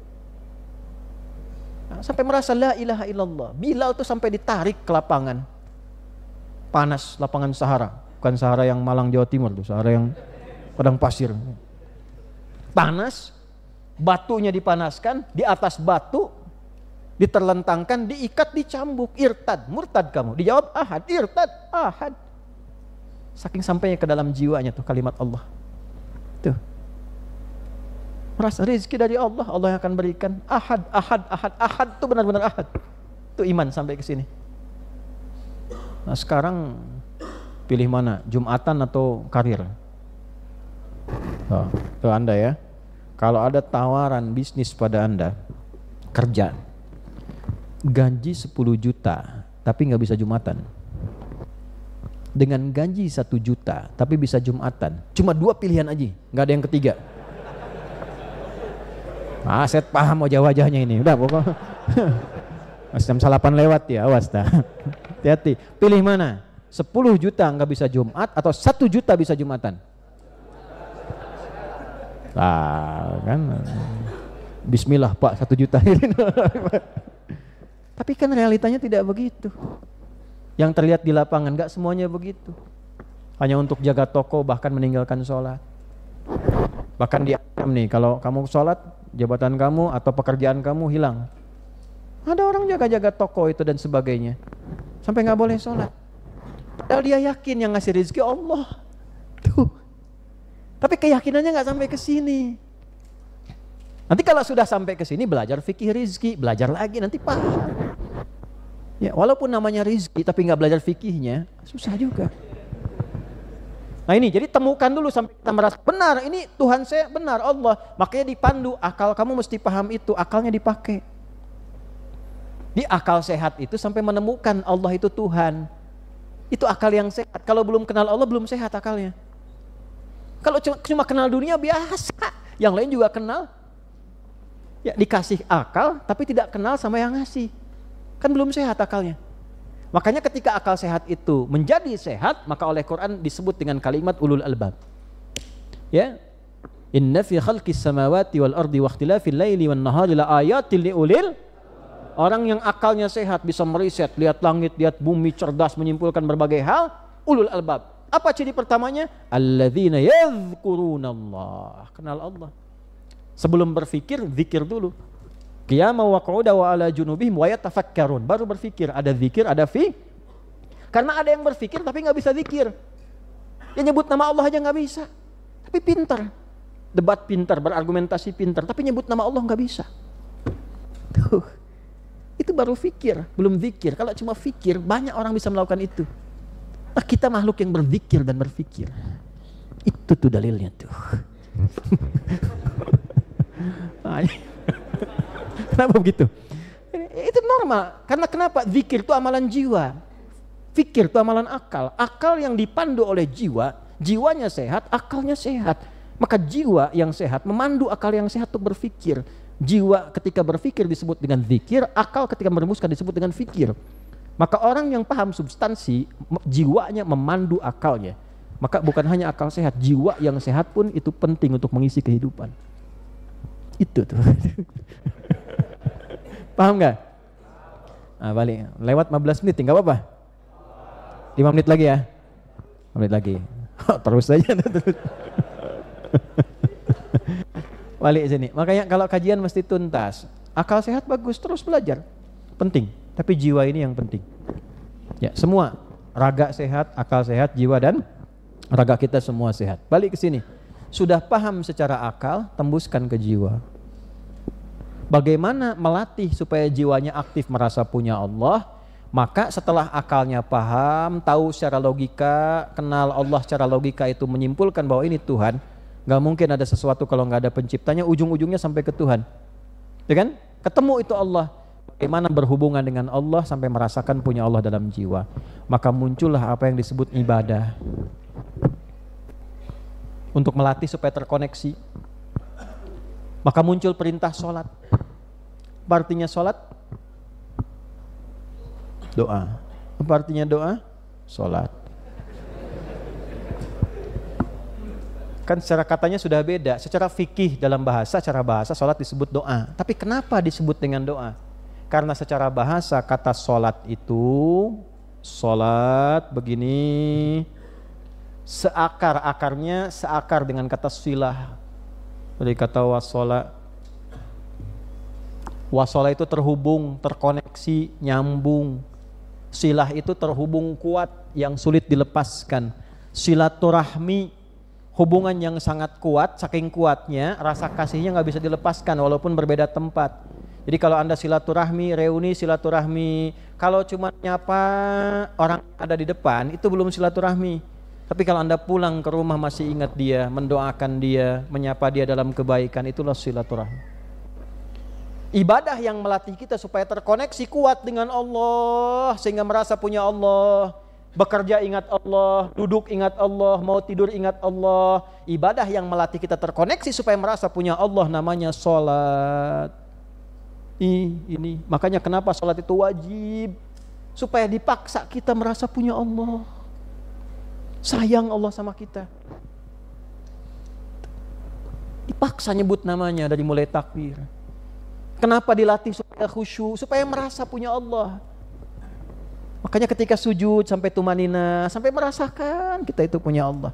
Nah, sampai merasa la ilaha illallah. Bilal tuh sampai ditarik ke lapangan. Panas lapangan Sahara, bukan Sahara yang Malang Jawa Timur tuh, Sahara yang padang pasir. Panas, batunya dipanaskan, di atas batu diterlentangkan, diikat, dicambuk, irtad, murtad kamu. Dijawab ahad, irtad, ahad. Saking sampainya ke dalam jiwanya tuh kalimat Allah. Tuh. Merasa rezeki dari Allah, Allah yang akan berikan. Ahad, ahad, ahad, ahad tuh benar-benar ahad. Tuh iman sampai ke sini. Nah, sekarang pilih mana? Jumatan atau karir? Tuh Anda ya. Kalau ada tawaran bisnis pada Anda, kerja, gaji 10 juta tapi nggak bisa Jumatan, dengan gaji 1 juta tapi bisa Jumatan, cuma 2 pilihan aja, nggak ada yang ketiga. Saya paham wajah-wajahnya ini, udah pokoknya jam 8 lewat ya, awas dah. Hati-hati, pilih mana? 10 juta nggak bisa Jumat atau 1 juta bisa Jumatan? Kan bismillah Pak, 1 juta. Tapi kan realitanya tidak begitu. Yang terlihat di lapangan nggak semuanya begitu. Hanya untuk jaga toko, bahkan meninggalkan sholat. Bahkan diancam nih, kalau kamu sholat, jabatan kamu atau pekerjaan kamu hilang. Ada orang jaga-jaga toko itu dan sebagainya, sampai nggak boleh sholat. Padahal dia yakin yang ngasih rezeki Allah. Tuh. Tapi keyakinannya nggak sampai ke sini. Nanti kalau sudah sampai ke sini, belajar fikih rizki, belajar lagi, nanti paham. Ya, walaupun namanya rizki, tapi nggak belajar fikihnya, susah juga. Nah ini, jadi temukan dulu sampai kita merasa benar, ini Tuhan saya benar, Allah. Makanya dipandu, akal kamu mesti paham itu, akalnya dipakai. Di akal sehat itu sampai menemukan Allah itu Tuhan. Itu akal yang sehat. Kalau belum kenal Allah, belum sehat akalnya. Kalau cuma kenal dunia biasa, yang lain juga kenal. Ya dikasih akal, tapi tidak kenal sama yang ngasih. Kan belum sehat akalnya. Makanya ketika akal sehat itu menjadi sehat, maka oleh Quran disebut dengan kalimat ulul albab. Ya. Inna fi khalqis samawati wal ardi wa ikhtilafil laili wan nahari la ayatil liulil. Orang yang akalnya sehat bisa meriset, lihat langit, lihat bumi, cerdas menyimpulkan berbagai hal, ulul albab. Apa ciri pertamanya? Alladzina yadhkurunallah. Kenal Allah. Sebelum berfikir, zikir dulu. Qiyama wa qu'uda wa ala junubihim wa yatafakkarun. Baru berfikir, ada zikir, ada Karena ada yang berfikir tapi nggak bisa zikir. Yang nyebut nama Allah aja nggak bisa. Tapi pintar. Debat pintar, berargumentasi pintar, tapi nyebut nama Allah nggak bisa. Tuh. Itu baru fikir, belum zikir. Kalau cuma fikir, banyak orang bisa melakukan itu. Nah, kita makhluk yang berzikir dan berfikir. Itu tuh dalilnya tuh. Kenapa begitu? Itu normal. Karena kenapa? Zikir itu amalan jiwa. Fikir itu amalan akal. Akal yang dipandu oleh jiwa, jiwanya sehat, akalnya sehat. Maka jiwa yang sehat memandu akal yang sehat untuk berfikir. Jiwa ketika berfikir disebut dengan zikir, akal ketika merumuskan disebut dengan fikir. Maka orang yang paham substansi, jiwanya memandu akalnya. Maka bukan hanya akal sehat, jiwa yang sehat pun itu penting untuk mengisi kehidupan. Itu tuh. Paham nggak? Nah, balik. Lewat 15 menit, nggak apa-apa. 5 menit lagi ya. 5 menit lagi. Terus saja. Balik sini. Makanya kalau kajian mesti tuntas. Akal sehat bagus, terus belajar. Penting. Tapi jiwa ini yang penting. Ya, semua. Raga sehat, akal sehat, jiwa dan raga kita semua sehat. Balik ke sini. Sudah paham secara akal, tembuskan ke jiwa. Bagaimana melatih supaya jiwanya aktif merasa punya Allah? Maka setelah akalnya paham, tahu secara logika, kenal Allah secara logika itu menyimpulkan bahwa ini Tuhan. Gak mungkin ada sesuatu kalau gak ada penciptanya, ujung-ujungnya sampai ke Tuhan. Ya kan? Ketemu itu Allah. Bagaimana berhubungan dengan Allah sampai merasakan punya Allah dalam jiwa. Maka muncullah apa yang disebut ibadah. Untuk melatih supaya terkoneksi. Maka muncul perintah sholat. Apa artinya sholat? Doa. Apa artinya doa? Sholat. Kan secara katanya sudah beda. Secara fikih dalam bahasa, secara bahasa sholat disebut doa. Tapi kenapa disebut dengan doa? Karena secara bahasa kata sholat itu, sholat begini, akarnya seakar dengan kata silah. Dari kata wasola. Wasola itu terhubung, terkoneksi, nyambung. Silah itu terhubung kuat yang sulit dilepaskan. Silaturahmi, hubungan yang sangat kuat, saking kuatnya rasa kasihnya nggak bisa dilepaskan walaupun berbeda tempat. Jadi kalau Anda silaturahmi, reuni silaturahmi, kalau cuma nyapa orang ada di depan itu belum silaturahmi. Tapi kalau Anda pulang ke rumah masih ingat dia, mendoakan dia, menyapa dia dalam kebaikan, itulah silaturahmi. Ibadah yang melatih kita supaya terkoneksi kuat dengan Allah, sehingga merasa punya Allah. Bekerja ingat Allah, duduk ingat Allah, mau tidur ingat Allah. Ibadah yang melatih kita terkoneksi supaya merasa punya Allah namanya sholat. Ini makanya kenapa sholat itu wajib, supaya dipaksa kita merasa punya Allah, sayang Allah sama kita. Dipaksa nyebut namanya dari mulai takbir. Kenapa dilatih supaya khusyuk, supaya merasa punya Allah. Makanya ketika sujud sampai tumanina, sampai merasakan kita itu punya Allah.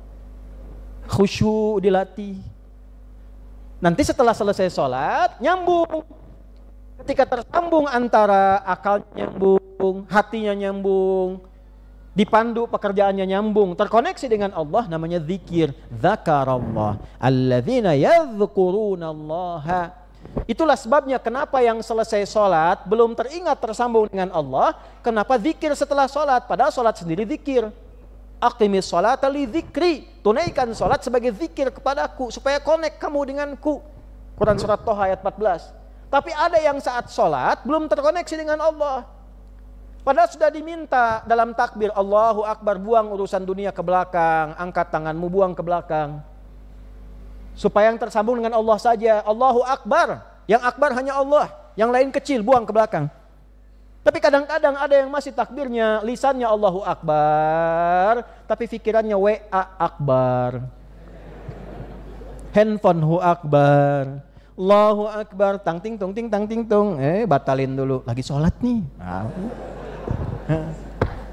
Khusyuk dilatih. Nanti setelah selesai sholat, nyambung. Ketika tersambung antara akalnya nyambung, hatinya nyambung, dipandu pekerjaannya nyambung, terkoneksi dengan Allah, namanya zikir. Dzakarallah alladzina yadhkurunallaha. Itulah sebabnya kenapa yang selesai sholat belum teringat tersambung dengan Allah. Kenapa zikir setelah sholat? Padahal sholat sendiri zikir. Aqimis sholata li dzikri. Tunaikan sholat sebagai zikir kepadaku, supaya connect kamu denganku. Quran surat Toha ayat 14. Tapi ada yang saat sholat belum terkoneksi dengan Allah. Padahal sudah diminta dalam takbir, Allahu Akbar, buang urusan dunia ke belakang, angkat tanganmu, buang ke belakang. Supaya yang tersambung dengan Allah saja. Allahu Akbar, yang akbar hanya Allah, yang lain kecil, buang ke belakang. Tapi kadang-kadang ada yang masih takbirnya, lisannya Allahu Akbar, tapi pikirannya WA Akbar, handphone Hu Akbar, Allahu Akbar, tang ting tung ting tang ting tung. Batalin dulu, lagi sholat nih.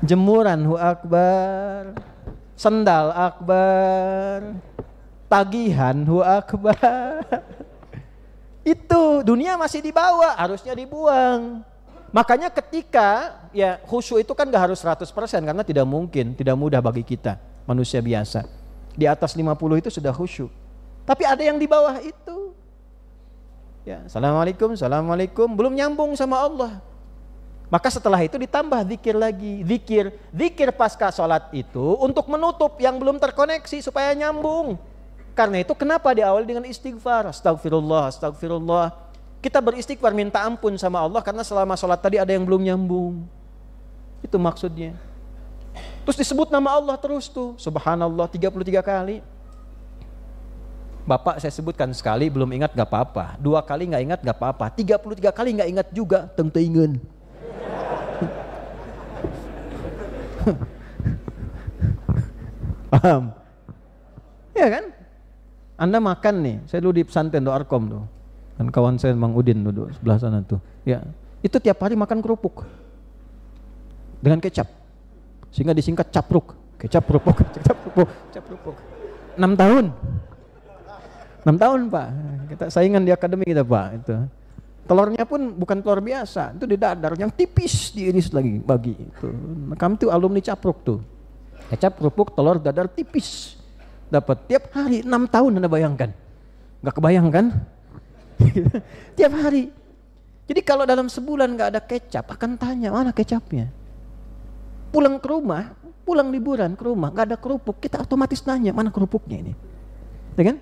Jemuran Hu Akbar, sendal Akbar, tagihan Hu Akbar. Itu dunia masih dibawa, harusnya dibuang. Makanya ketika ya khusyuk itu kan gak harus 100%, karena tidak mungkin, tidak mudah bagi kita manusia biasa. Di atas 50 itu sudah khusyuk. Tapi ada yang di bawah itu. Ya, assalamualaikum, assalamualaikum, belum nyambung sama Allah. Maka setelah itu ditambah zikir lagi, zikir pasca sholat itu untuk menutup yang belum terkoneksi supaya nyambung. Karena itu kenapa diawali dengan istighfar, astagfirullah, astagfirullah. Kita beristighfar minta ampun sama Allah karena selama sholat tadi ada yang belum nyambung. Itu maksudnya. Terus disebut nama Allah terus tuh, subhanallah 33 kali. Bapak saya sebutkan sekali belum ingat gak apa-apa, 2 kali gak ingat gak apa-apa, 33 kali gak ingat juga, teng-tengen. Paham? Ya kan? Anda makan nih, saya dulu di pesantren do Arkom tuh, kan kawan saya Mang Udin duduk sebelah sana tuh. Ya, itu tiap hari makan kerupuk dengan kecap, sehingga disingkat capruk, kecap kerupuk, kecap kerupuk, kecap kerupuk. 6 tahun, 6 tahun Pak, kita saingan di akademi kita Pak itu. Telurnya pun bukan telur biasa, itu di dadar yang tipis diiris lagi bagi itu. Kami tuh alumni capruk tuh, kecap kerupuk telur dadar tipis. Dapat tiap hari 6 tahun, Anda bayangkan? Gak kebayang kan? Tiap hari. Jadi kalau dalam sebulan gak ada kecap, akan tanya mana kecapnya. Pulang ke rumah, pulang liburan ke rumah, gak ada kerupuk, kita otomatis nanya mana kerupuknya ini. Ya kan?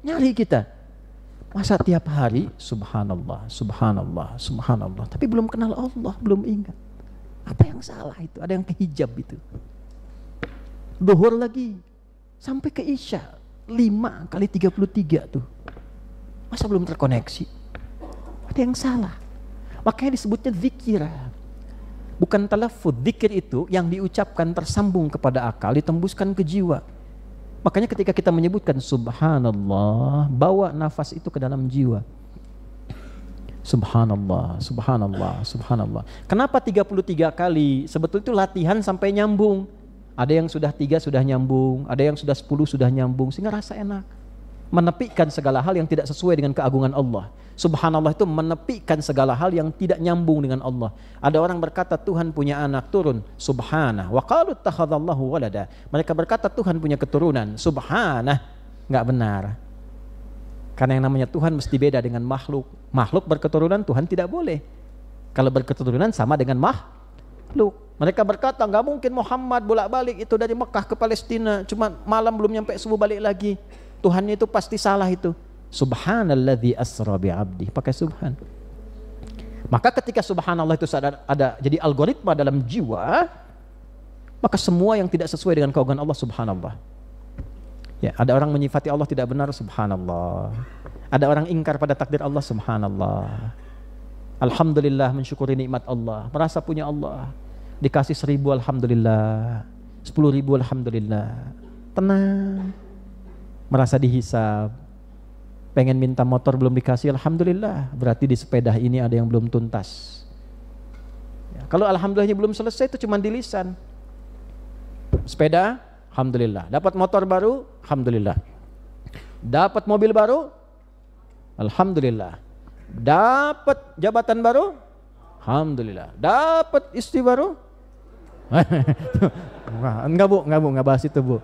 Nyari kita. Masa tiap hari subhanallah, subhanallah, subhanallah, tapi belum kenal Allah, belum ingat. Apa yang salah itu? Ada yang kehijab itu. Duhur lagi sampai ke Isya 5 kali 33 tuh. Masa belum terkoneksi? Ada yang salah. Makanya disebutnya zikir. Bukan talaffuz. Zikir itu yang diucapkan tersambung kepada akal, ditembuskan ke jiwa. Makanya ketika kita menyebutkan subhanallah, bawa nafas itu ke dalam jiwa. Subhanallah, subhanallah, subhanallah. Kenapa 33 kali? Sebetulnya itu latihan sampai nyambung. Ada yang sudah 3 sudah nyambung, ada yang sudah 10 sudah nyambung, sehingga rasa enak. Menepikan segala hal yang tidak sesuai dengan keagungan Allah. Subhanallah itu menepikan segala hal yang tidak nyambung dengan Allah. Ada orang berkata Tuhan punya anak, turun, subhanah. Wa qalu ittakhadallahu walada. Mereka berkata Tuhan punya keturunan, subhanah. Enggak benar. Karena yang namanya Tuhan mesti beda dengan makhluk. Makhluk berketurunan, Tuhan tidak boleh. Kalau berketurunan sama dengan makhluk. Mereka berkata nggak mungkin Muhammad bolak-balik itu dari Mekah ke Palestina, cuma malam belum nyampe subuh balik lagi. Tuhannya itu pasti salah itu. Subhanalladzi asra bi'abdi, pakai subhan. Maka ketika subhanallah itu ada jadi algoritma dalam jiwa, maka semua yang tidak sesuai dengan keagungan Allah subhanallah. Ya, ada orang menyifati Allah tidak benar, subhanallah. Ada orang ingkar pada takdir Allah, subhanallah. Alhamdulillah, mensyukuri nikmat Allah, merasa punya Allah. Dikasih 1000 alhamdulillah, 10.000 alhamdulillah. Tenang. Merasa dihisab. Pengen minta motor belum dikasih, alhamdulillah. Berarti di sepeda ini ada yang belum tuntas. Ya, kalau alhamdulillahnya belum selesai itu cuma di lisan. Sepeda, alhamdulillah. Dapat motor baru, alhamdulillah. Dapat mobil baru, alhamdulillah. Dapat jabatan baru, alhamdulillah. Dapat istri baru, enggak bahas itu Bu.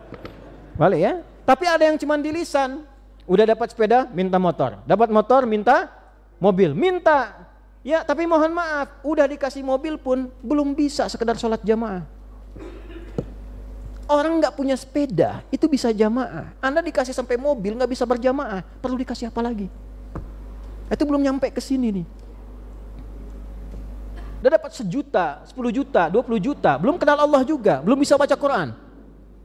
Balik ya. Tapi ada yang cuma di lisan. Udah dapat sepeda, minta motor. Dapat motor, minta mobil. Minta. Ya, tapi mohon maaf, udah dikasih mobil pun belum bisa sekedar sholat jamaah. Orang nggak punya sepeda, itu bisa jamaah. Anda dikasih sampai mobil nggak bisa berjamaah, perlu dikasih apa lagi? Itu belum nyampe ke sini nih. Udah dapat 1 juta, 10 juta, 20 juta, belum kenal Allah juga, belum bisa baca Quran.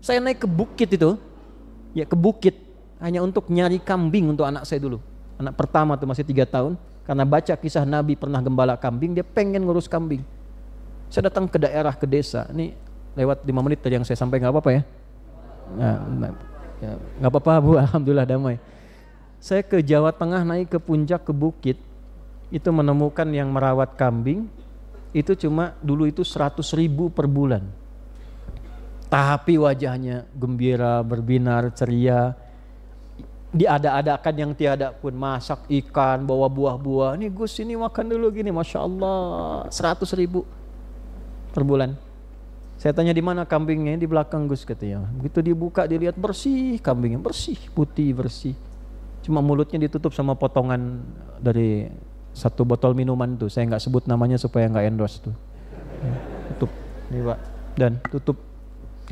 Saya naik ke bukit itu, ya ke bukit hanya untuk nyari kambing untuk anak saya dulu. Anak pertama tuh masih 3 tahun, karena baca kisah Nabi pernah gembala kambing, dia pengen ngurus kambing. Saya datang ke daerah, ke desa, ini lewat 5 menit tadi yang saya sampai, nggak apa-apa ya? Nggak apa-apa Bu, alhamdulillah damai. Saya ke Jawa Tengah, naik ke puncak, ke bukit, itu menemukan yang merawat kambing, itu cuma dulu itu 100.000 per bulan. Tapi wajahnya gembira, berbinar, ceria. Diada-adakan yang tiada pun, masak ikan, bawa buah-buah. Nih Gus, ini makan dulu gini, Masya Allah, 100.000 per bulan. Saya tanya di mana kambingnya, di belakang Gus katanya. Begitu dibuka dilihat bersih kambingnya, bersih, putih, bersih. Cuma mulutnya ditutup sama potongan dari 1 botol minuman tuh. Saya nggak sebut namanya supaya nggak endorse tuh. Tutup, nih Pak, dan tutup.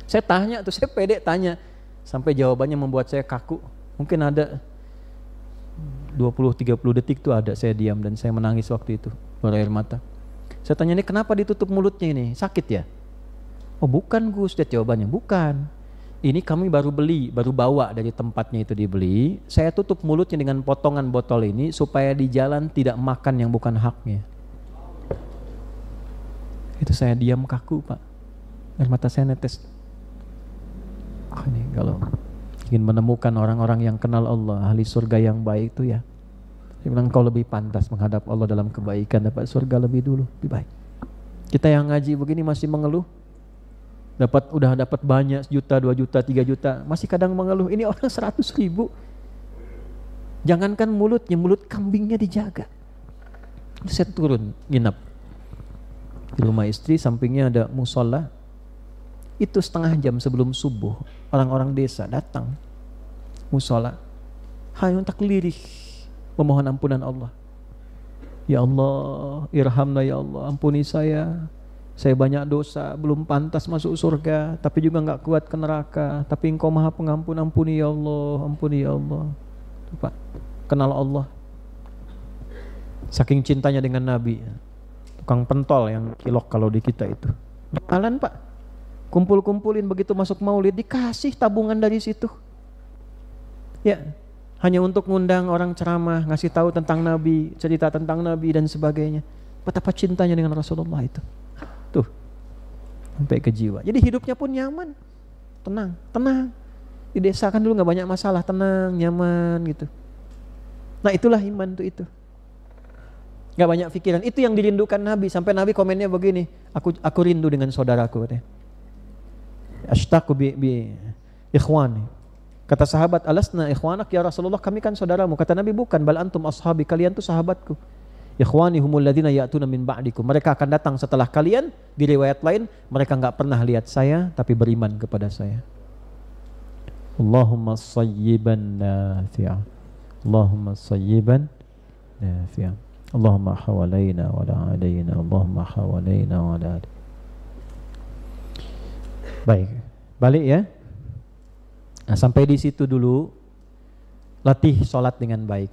Saya tanya tuh, saya pede tanya, sampai jawabannya membuat saya kaku. Mungkin ada 20-30 detik tuh ada saya diam dan saya menangis waktu itu, berair mata. Saya tanya, ini kenapa ditutup mulutnya ini? Sakit ya? Oh bukan Gus, dia jawabannya, bukan. Ini kami baru beli, baru bawa dari tempatnya itu dibeli. Saya tutup mulutnya dengan potongan botol ini supaya di jalan tidak makan yang bukan haknya. Itu saya diam kaku Pak. Air mata saya netes. Ini kalau ingin menemukan orang-orang yang kenal Allah, ahli surga yang baik itu ya, dia bilang kau lebih pantas menghadap Allah dalam kebaikan, dapat surga lebih dulu, lebih baik. Kita yang ngaji begini masih mengeluh, udah dapat banyak, 1 juta, 2 juta, 3 juta, masih kadang mengeluh. Ini orang 100.000. Jangankan mulutnya, mulut kambingnya dijaga. Saya turun nginap di rumah istri, sampingnya ada musola. Itu setengah jam sebelum subuh, orang-orang desa datang musola, hanya taklirih, memohon ampunan Allah. Ya Allah, irhamna ya Allah, ampuni saya banyak dosa, belum pantas masuk surga, tapi juga nggak kuat ke neraka, tapi Engkau Maha Pengampun, ampuni ya Allah, ampuni ya Allah. Pak, kenal Allah, saking cintanya dengan Nabi, tukang pentol yang kilok kalau di kita itu, bakalan Pak. Kumpul-kumpulin, begitu masuk maulid dikasih tabungan dari situ. Ya, hanya untuk ngundang orang ceramah, ngasih tahu tentang Nabi, cerita tentang Nabi dan sebagainya. Betapa cintanya dengan Rasulullah itu. Tuh, sampai ke jiwa. Jadi hidupnya pun nyaman, tenang. Di desa kan dulu nggak banyak masalah, tenang, nyaman gitu. Nah itulah iman tuh itu. Nggak banyak pikiran. Itu yang dirindukan Nabi. Sampai Nabi komennya begini, aku rindu dengan saudaraku katanya. Ashtaqu bi ikhwani. Kata sahabat, alasna ikhwanak ya Rasulullah, kami kan saudaramu. Kata Nabi, bukan, bal antum ashabi, kalian tuh sahabatku. Ikhwani humul ladzina ya'tuna min ba'dikum. Mereka akan datang setelah kalian. Di riwayat lain, mereka enggak pernah lihat saya tapi beriman kepada saya. Allahumma sayyiban nafi'a. Allahumma sayyiban nafi'a. Allahumma hawalaina wa la alaina. Allahumma hawalaina wa la alaina. Baik, balik ya. Nah, sampai di situ dulu, latih sholat dengan baik.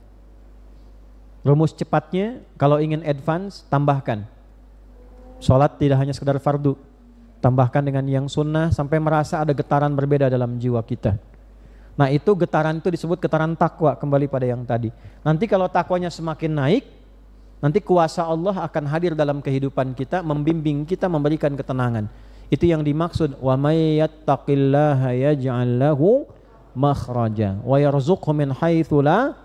Rumus cepatnya, kalau ingin advance, tambahkan. Sholat tidak hanya sekedar fardu, tambahkan dengan yang sunnah sampai merasa ada getaran berbeda dalam jiwa kita. Nah itu getaran itu disebut getaran takwa, kembali pada yang tadi. Nanti kalau takwanya semakin naik, nanti kuasa Allah akan hadir dalam kehidupan kita, membimbing kita, memberikan ketenangan. Itu yang dimaksud wa may yattaqillaha yaj'al lahu makhraja wa yarzuqhu min haitsu la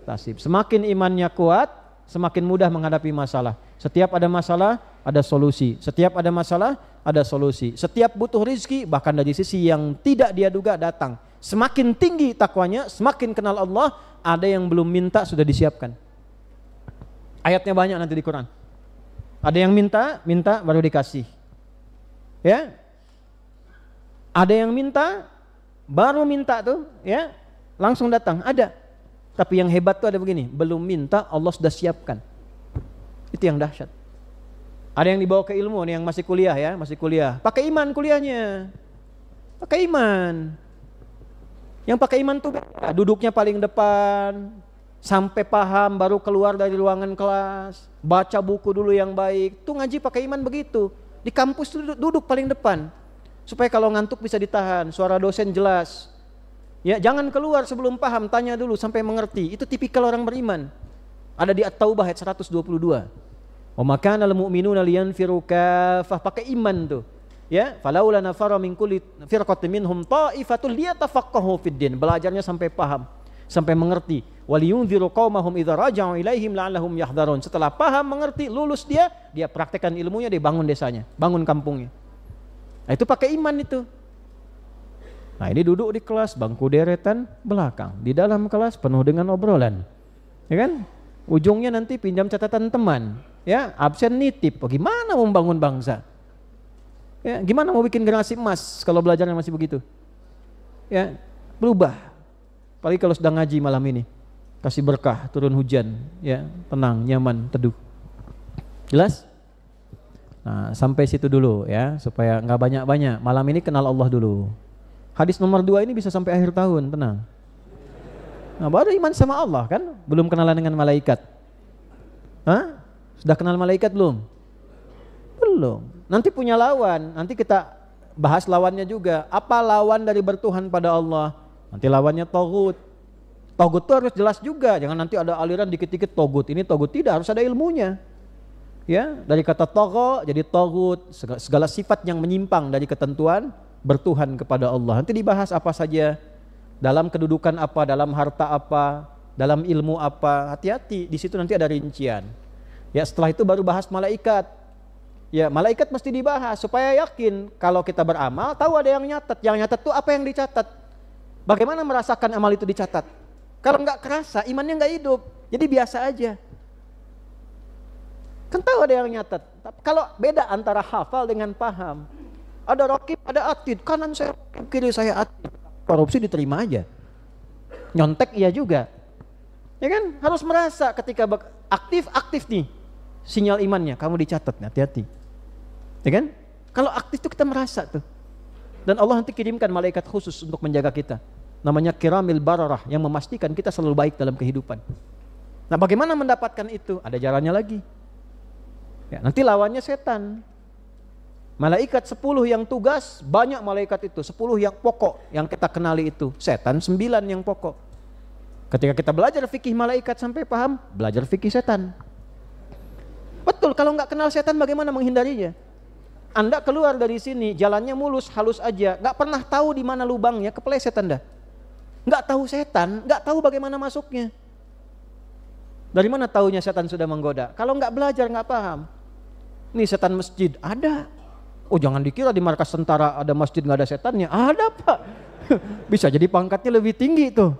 tasib. Semakin imannya kuat, semakin mudah menghadapi masalah. Setiap ada masalah, ada solusi. Setiap ada masalah, ada solusi. Setiap butuh rizki, bahkan dari sisi yang tidak dia duga datang. Semakin tinggi takwanya, semakin kenal Allah, ada yang belum minta sudah disiapkan. Ayatnya banyak nanti di Quran. Ada yang minta baru dikasih. Ya. Ada yang minta, baru minta tuh, ya, langsung datang. Ada. Tapi yang hebat tuh ada begini, belum minta Allah sudah siapkan. Itu yang dahsyat. Ada yang dibawa ke ilmu nih, yang masih kuliah ya, masih kuliah. Pakai iman kuliahnya. Pakai iman. Yang pakai iman tuh duduknya paling depan, sampai paham baru keluar dari ruangan kelas, baca buku dulu yang baik. Tuh ngaji pakai iman begitu. Di kampus duduk paling depan. Supaya kalau ngantuk bisa ditahan, suara dosen jelas. Ya, jangan keluar sebelum paham, tanya dulu sampai mengerti. Itu tipikal orang beriman. Ada di At-Taubah ayat 122. Wa makana al-mu'minuna liyanfiru kaffah, pakai iman tuh. Ya, falaula nafara min kulli firqatin minhum ta'ifatul liyatafaqahu fid din. Belajarnya sampai paham, sampai mengerti. Waliyunziru qaumahum idza raja'u ilaihim la'allahum yahdharun. Setelah paham, mengerti, lulus dia praktekkan ilmunya, dia bangun desanya, bangun kampungnya. Nah, itu pakai iman itu. Nah, ini duduk di kelas, bangku deretan belakang. Di dalam kelas penuh dengan obrolan. Ya kan? Ujungnya nanti pinjam catatan teman. Ya, absen nitip. Gimana mau membangun bangsa? Ya, gimana mau bikin generasi emas kalau belajarnya masih begitu? Ya, berubah. Apalagi kalau sedang ngaji malam ini. Kasih berkah, turun hujan, ya, tenang, nyaman, teduh. Jelas? Nah, sampai situ dulu ya, supaya nggak banyak-banyak. Malam ini kenal Allah dulu. Hadis nomor 2 ini bisa sampai akhir tahun, tenang. Nah, baru iman sama Allah kan, belum kenalan dengan malaikat. Hah? Sudah kenal malaikat belum? Belum. Nanti punya lawan, nanti kita bahas lawannya juga. Apa lawan dari bertuhan pada Allah? Nanti lawannya togut. Togut itu harus jelas juga, jangan nanti ada aliran dikit-dikit togut. Ini togut, tidak, harus ada ilmunya. Ya, dari kata togo jadi togut, segala sifat yang menyimpang dari ketentuan bertuhan kepada Allah. Nanti dibahas apa saja, dalam kedudukan apa, dalam harta apa, dalam ilmu apa. Hati-hati, di situ nanti ada rincian. Ya, setelah itu baru bahas malaikat. Ya, malaikat mesti dibahas supaya yakin kalau kita beramal, tahu ada yang nyatet. Yang nyatet itu apa yang dicatat? Bagaimana merasakan amal itu dicatat? Kalau nggak kerasa, imannya nggak hidup. Jadi biasa aja. Kan tahu ada yang nyatet. Tapi kalau beda antara hafal dengan paham. Ada raqib, ada atid. Kanan saya raqib, kiri saya atid. Korupsi diterima aja. Nyontek iya juga. Ya kan? Harus merasa ketika aktif nih sinyal imannya. Kamu dicatat, hati-hati. Ya kan? Kalau aktif itu kita merasa tuh. Dan Allah nanti kirimkan malaikat khusus untuk menjaga kita. Namanya kiramil bararah, yang memastikan kita selalu baik dalam kehidupan. Nah, bagaimana mendapatkan itu? Ada jalannya lagi. Ya, nanti lawannya setan. Malaikat 10 yang tugas, banyak malaikat itu. 10 yang pokok yang kita kenali itu. Setan 9 yang pokok. Ketika kita belajar fikih malaikat sampai paham, belajar fikih setan. Betul, kalau nggak kenal setan bagaimana menghindarinya? Anda keluar dari sini, jalannya mulus, halus aja, nggak pernah tahu di mana lubangnya, kepleset Anda. Nggak tahu setan, nggak tahu bagaimana masuknya. Dari mana tahunya setan sudah menggoda? Kalau nggak belajar, nggak paham. Nih setan masjid, ada. Oh, jangan dikira di markas tentara ada masjid nggak ada setannya. Ada, Pak. Bisa jadi pangkatnya lebih tinggi tuh.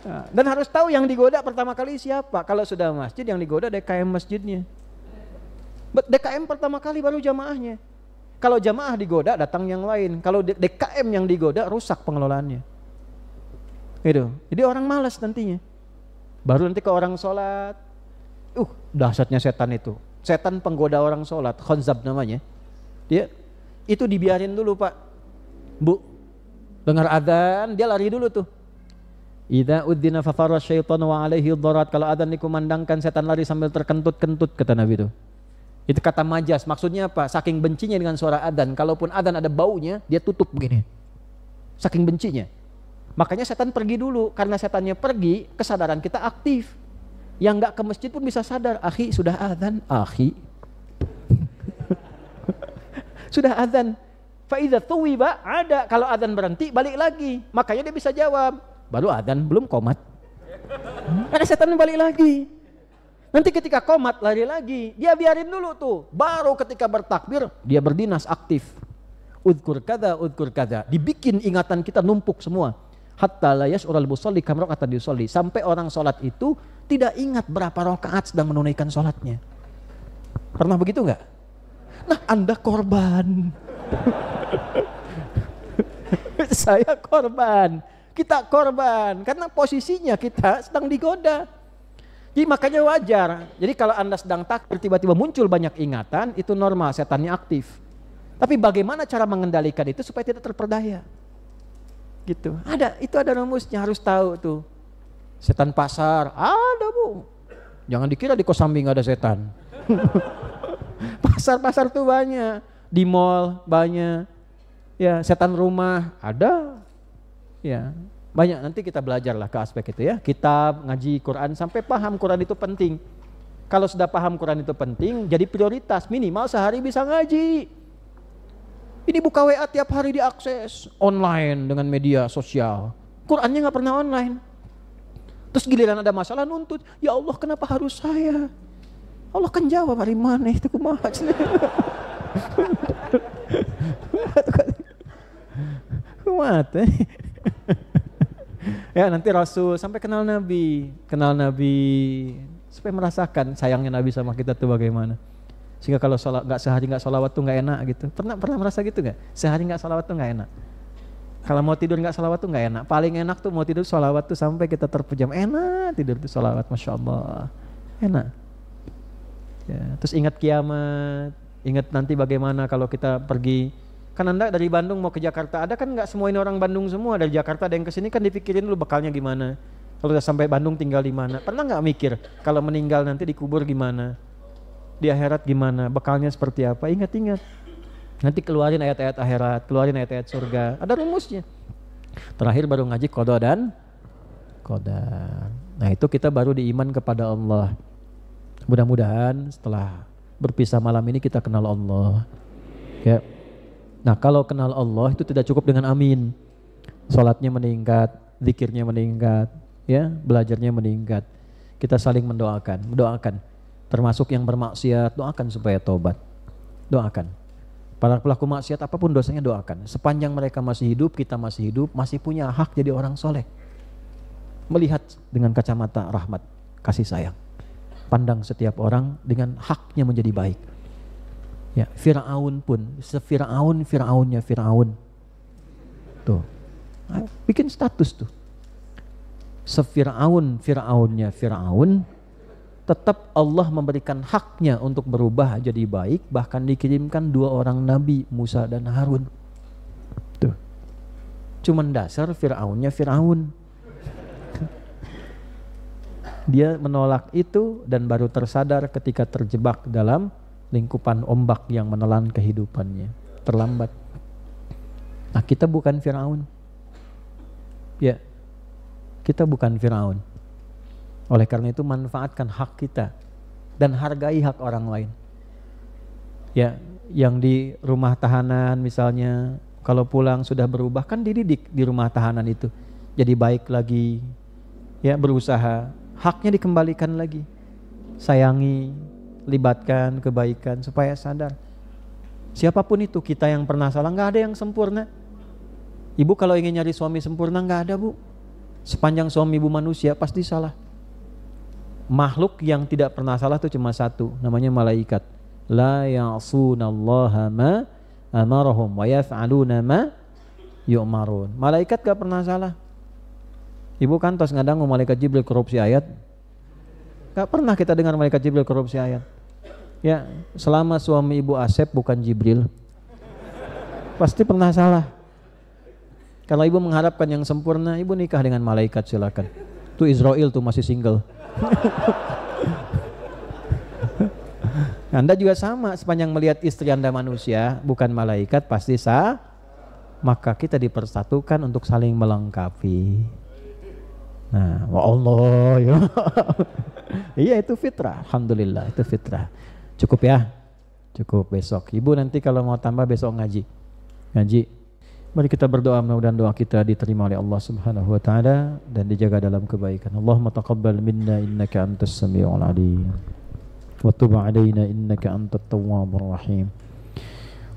Nah, dan harus tahu yang digoda pertama kali siapa. Kalau sudah masjid, yang digoda DKM masjidnya. DKM pertama kali baru jamaahnya. Kalau jamaah digoda, datang yang lain. Kalau DKM yang digoda, rusak pengelolaannya. Gitu. Jadi orang malas nantinya. Baru nanti ke orang sholat. Dahsyatnya setan itu. Setan penggoda orang sholat, khonzab namanya. Dia itu dibiarin dulu, Pak. Bu, dengar adzan, dia lari dulu tuh. Idza udzina fa farra syaitanu wa alaihi dharat. Kalau adzan dikumandangkan setan lari sambil terkentut-kentut kata Nabi itu. Itu kata majas, maksudnya apa? Saking bencinya dengan suara adzan, kalaupun adzan ada baunya, dia tutup begini. Saking bencinya. Makanya setan pergi dulu, karena setannya pergi, kesadaran kita aktif. Yang enggak ke masjid pun bisa sadar, akhi sudah adzan, akhi. Sudah adzan. Fa idza tuwiba ada, kalau adzan berhenti balik lagi. Makanya dia bisa jawab, baru adzan belum qomat. Ada setan balik lagi. Nanti ketika qomat lari lagi, dia biarin dulu tuh. Baru ketika bertakbir dia berdinas aktif. Udkur kada, dibikin ingatan kita numpuk semua. Hatta la yash'ural musalli kam raka'atan yusalli, sampai orang sholat itu tidak ingat berapa rakaat sedang menunaikan sholatnya. Pernah begitu enggak? Nah, Anda korban. Saya korban. Kita korban karena posisinya kita sedang digoda. Jadi makanya wajar. Jadi kalau Anda sedang takbir tiba-tiba muncul banyak ingatan, itu normal, setannya aktif. Tapi bagaimana cara mengendalikan itu supaya tidak terperdaya? Gitu. Itu ada rumusnya, harus tahu tuh. Setan pasar, ada Bu. Jangan dikira di Kosambi nggak ada setan. Pasar-pasar tuh banyak, di mall banyak. Ya, setan rumah ada. Ya. Banyak, nanti kita belajarlah ke aspek itu ya. Kitab, ngaji Quran sampai paham Quran itu penting. Kalau sudah paham Quran itu penting, jadi prioritas, minimal sehari bisa ngaji. Ini buka WA tiap hari diakses online dengan media sosial. Qurannya nggak pernah online. Terus giliran ada masalah nuntut, ya Allah kenapa harus saya? Allah kan jawab hari mana itu kumaha. Kumat. Ya nanti Rasul sampai kenal Nabi supaya merasakan sayangnya Nabi sama kita tuh bagaimana. Sehingga kalau sehari nggak sholawat tuh nggak enak gitu. Pernah merasa gitu nggak? Sehari nggak sholawat tuh nggak enak. Kalau mau tidur nggak sholawat tuh nggak enak. Paling enak tuh mau tidur sholawat tuh sampai kita terpejam. Enak tidur tuh sholawat, masya Allah. Enak. Ya, terus ingat kiamat, ingat nanti bagaimana kalau kita pergi. Kan Anda dari Bandung mau ke Jakarta, ada kan nggak semua ini orang Bandung semua, dari Jakarta ada yang kesini kan dipikirin dulu bekalnya gimana. Kalau udah sampai Bandung tinggal di mana? Pernah nggak mikir kalau meninggal nanti dikubur gimana? Di akhirat gimana? Bekalnya seperti apa? Ingat-ingat. Nanti keluarin ayat-ayat akhirat, keluarin ayat-ayat surga. Ada rumusnya. Terakhir baru ngaji qada dan qadar. Nah itu kita baru diiman kepada Allah. Mudah-mudahan setelah berpisah malam ini kita kenal Allah. Ya. Nah kalau kenal Allah itu tidak cukup dengan amin. Salatnya meningkat, zikirnya meningkat, ya, belajarnya meningkat. Kita saling mendoakan. Termasuk yang bermaksiat, doakan supaya tobat. Doakan. Para pelaku maksiat apapun dosanya doakan. Sepanjang mereka masih hidup, kita masih hidup, masih punya hak jadi orang soleh. Melihat dengan kacamata rahmat, kasih sayang. Pandang setiap orang dengan haknya menjadi baik. Ya, Fir'aun pun, Fir'aunnya Fir'aun. Tuh. Bikin status tuh. Fir'aunnya Fir'aun, tetap Allah memberikan haknya untuk berubah jadi baik, bahkan dikirimkan 2 orang nabi, Musa dan Harun. Tuh. Cuman dasar Fir'aunnya Fir'aun. Dia menolak itu dan baru tersadar ketika terjebak dalam lingkupan ombak yang menelan kehidupannya. Terlambat. Nah, kita bukan Fir'aun. Ya. Kita bukan Fir'aun. Oleh karena itu manfaatkan hak kita dan hargai hak orang lain. Ya, yang di rumah tahanan misalnya, kalau pulang sudah berubah kan dididik di rumah tahanan itu. Jadi baik lagi. Ya, berusaha, haknya dikembalikan lagi. Sayangi, libatkan kebaikan supaya sadar. Siapapun itu, kita yang pernah salah, nggak ada yang sempurna. Ibu kalau ingin nyari suami sempurna nggak ada, Bu. Sepanjang suami ibu manusia pasti salah. Makhluk yang tidak pernah salah itu cuma satu, namanya malaikat. La ya'sunallaha ma amarahum wa yaf'aluna ma yu'marun. Malaikat gak pernah salah. Ibu kan tos ngadang malaikat Jibril korupsi ayat. Gak pernah kita dengar malaikat Jibril korupsi ayat. Ya, selama suami ibu Asep bukan Jibril, pasti pernah salah. Kalau ibu mengharapkan yang sempurna, ibu nikah dengan malaikat silakan. Tuh Israel tuh masih single. Anda juga sama, sepanjang melihat istri Anda manusia, bukan malaikat, pasti sah. Maka kita dipersatukan untuk saling melengkapi. Nah, wa Allah ya. Iya itu fitrah, alhamdulillah itu fitrah. Cukup ya, cukup besok. Ibu nanti kalau mau tambah besok ngaji. Mari kita berdoa, mudah-mudahan doa kita diterima oleh Allah Subhanahu wa taala dan dijaga dalam kebaikan. Allahumma taqabbal minna innaka antas samiul alim. Wa tub 'alaina innaka antat tawwabur rahim.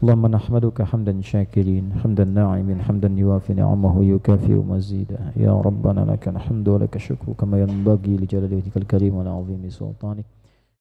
Allahumma nahmaduka hamdan syakirin, hamdan na'imin, hamdan yuwafi ni'amahu yukafi'u mazida. Ya Rabbana lakal hamdu wa lakal syukru kama yanbaghi li jalali wajhikal karim wa 'azimi sultanik.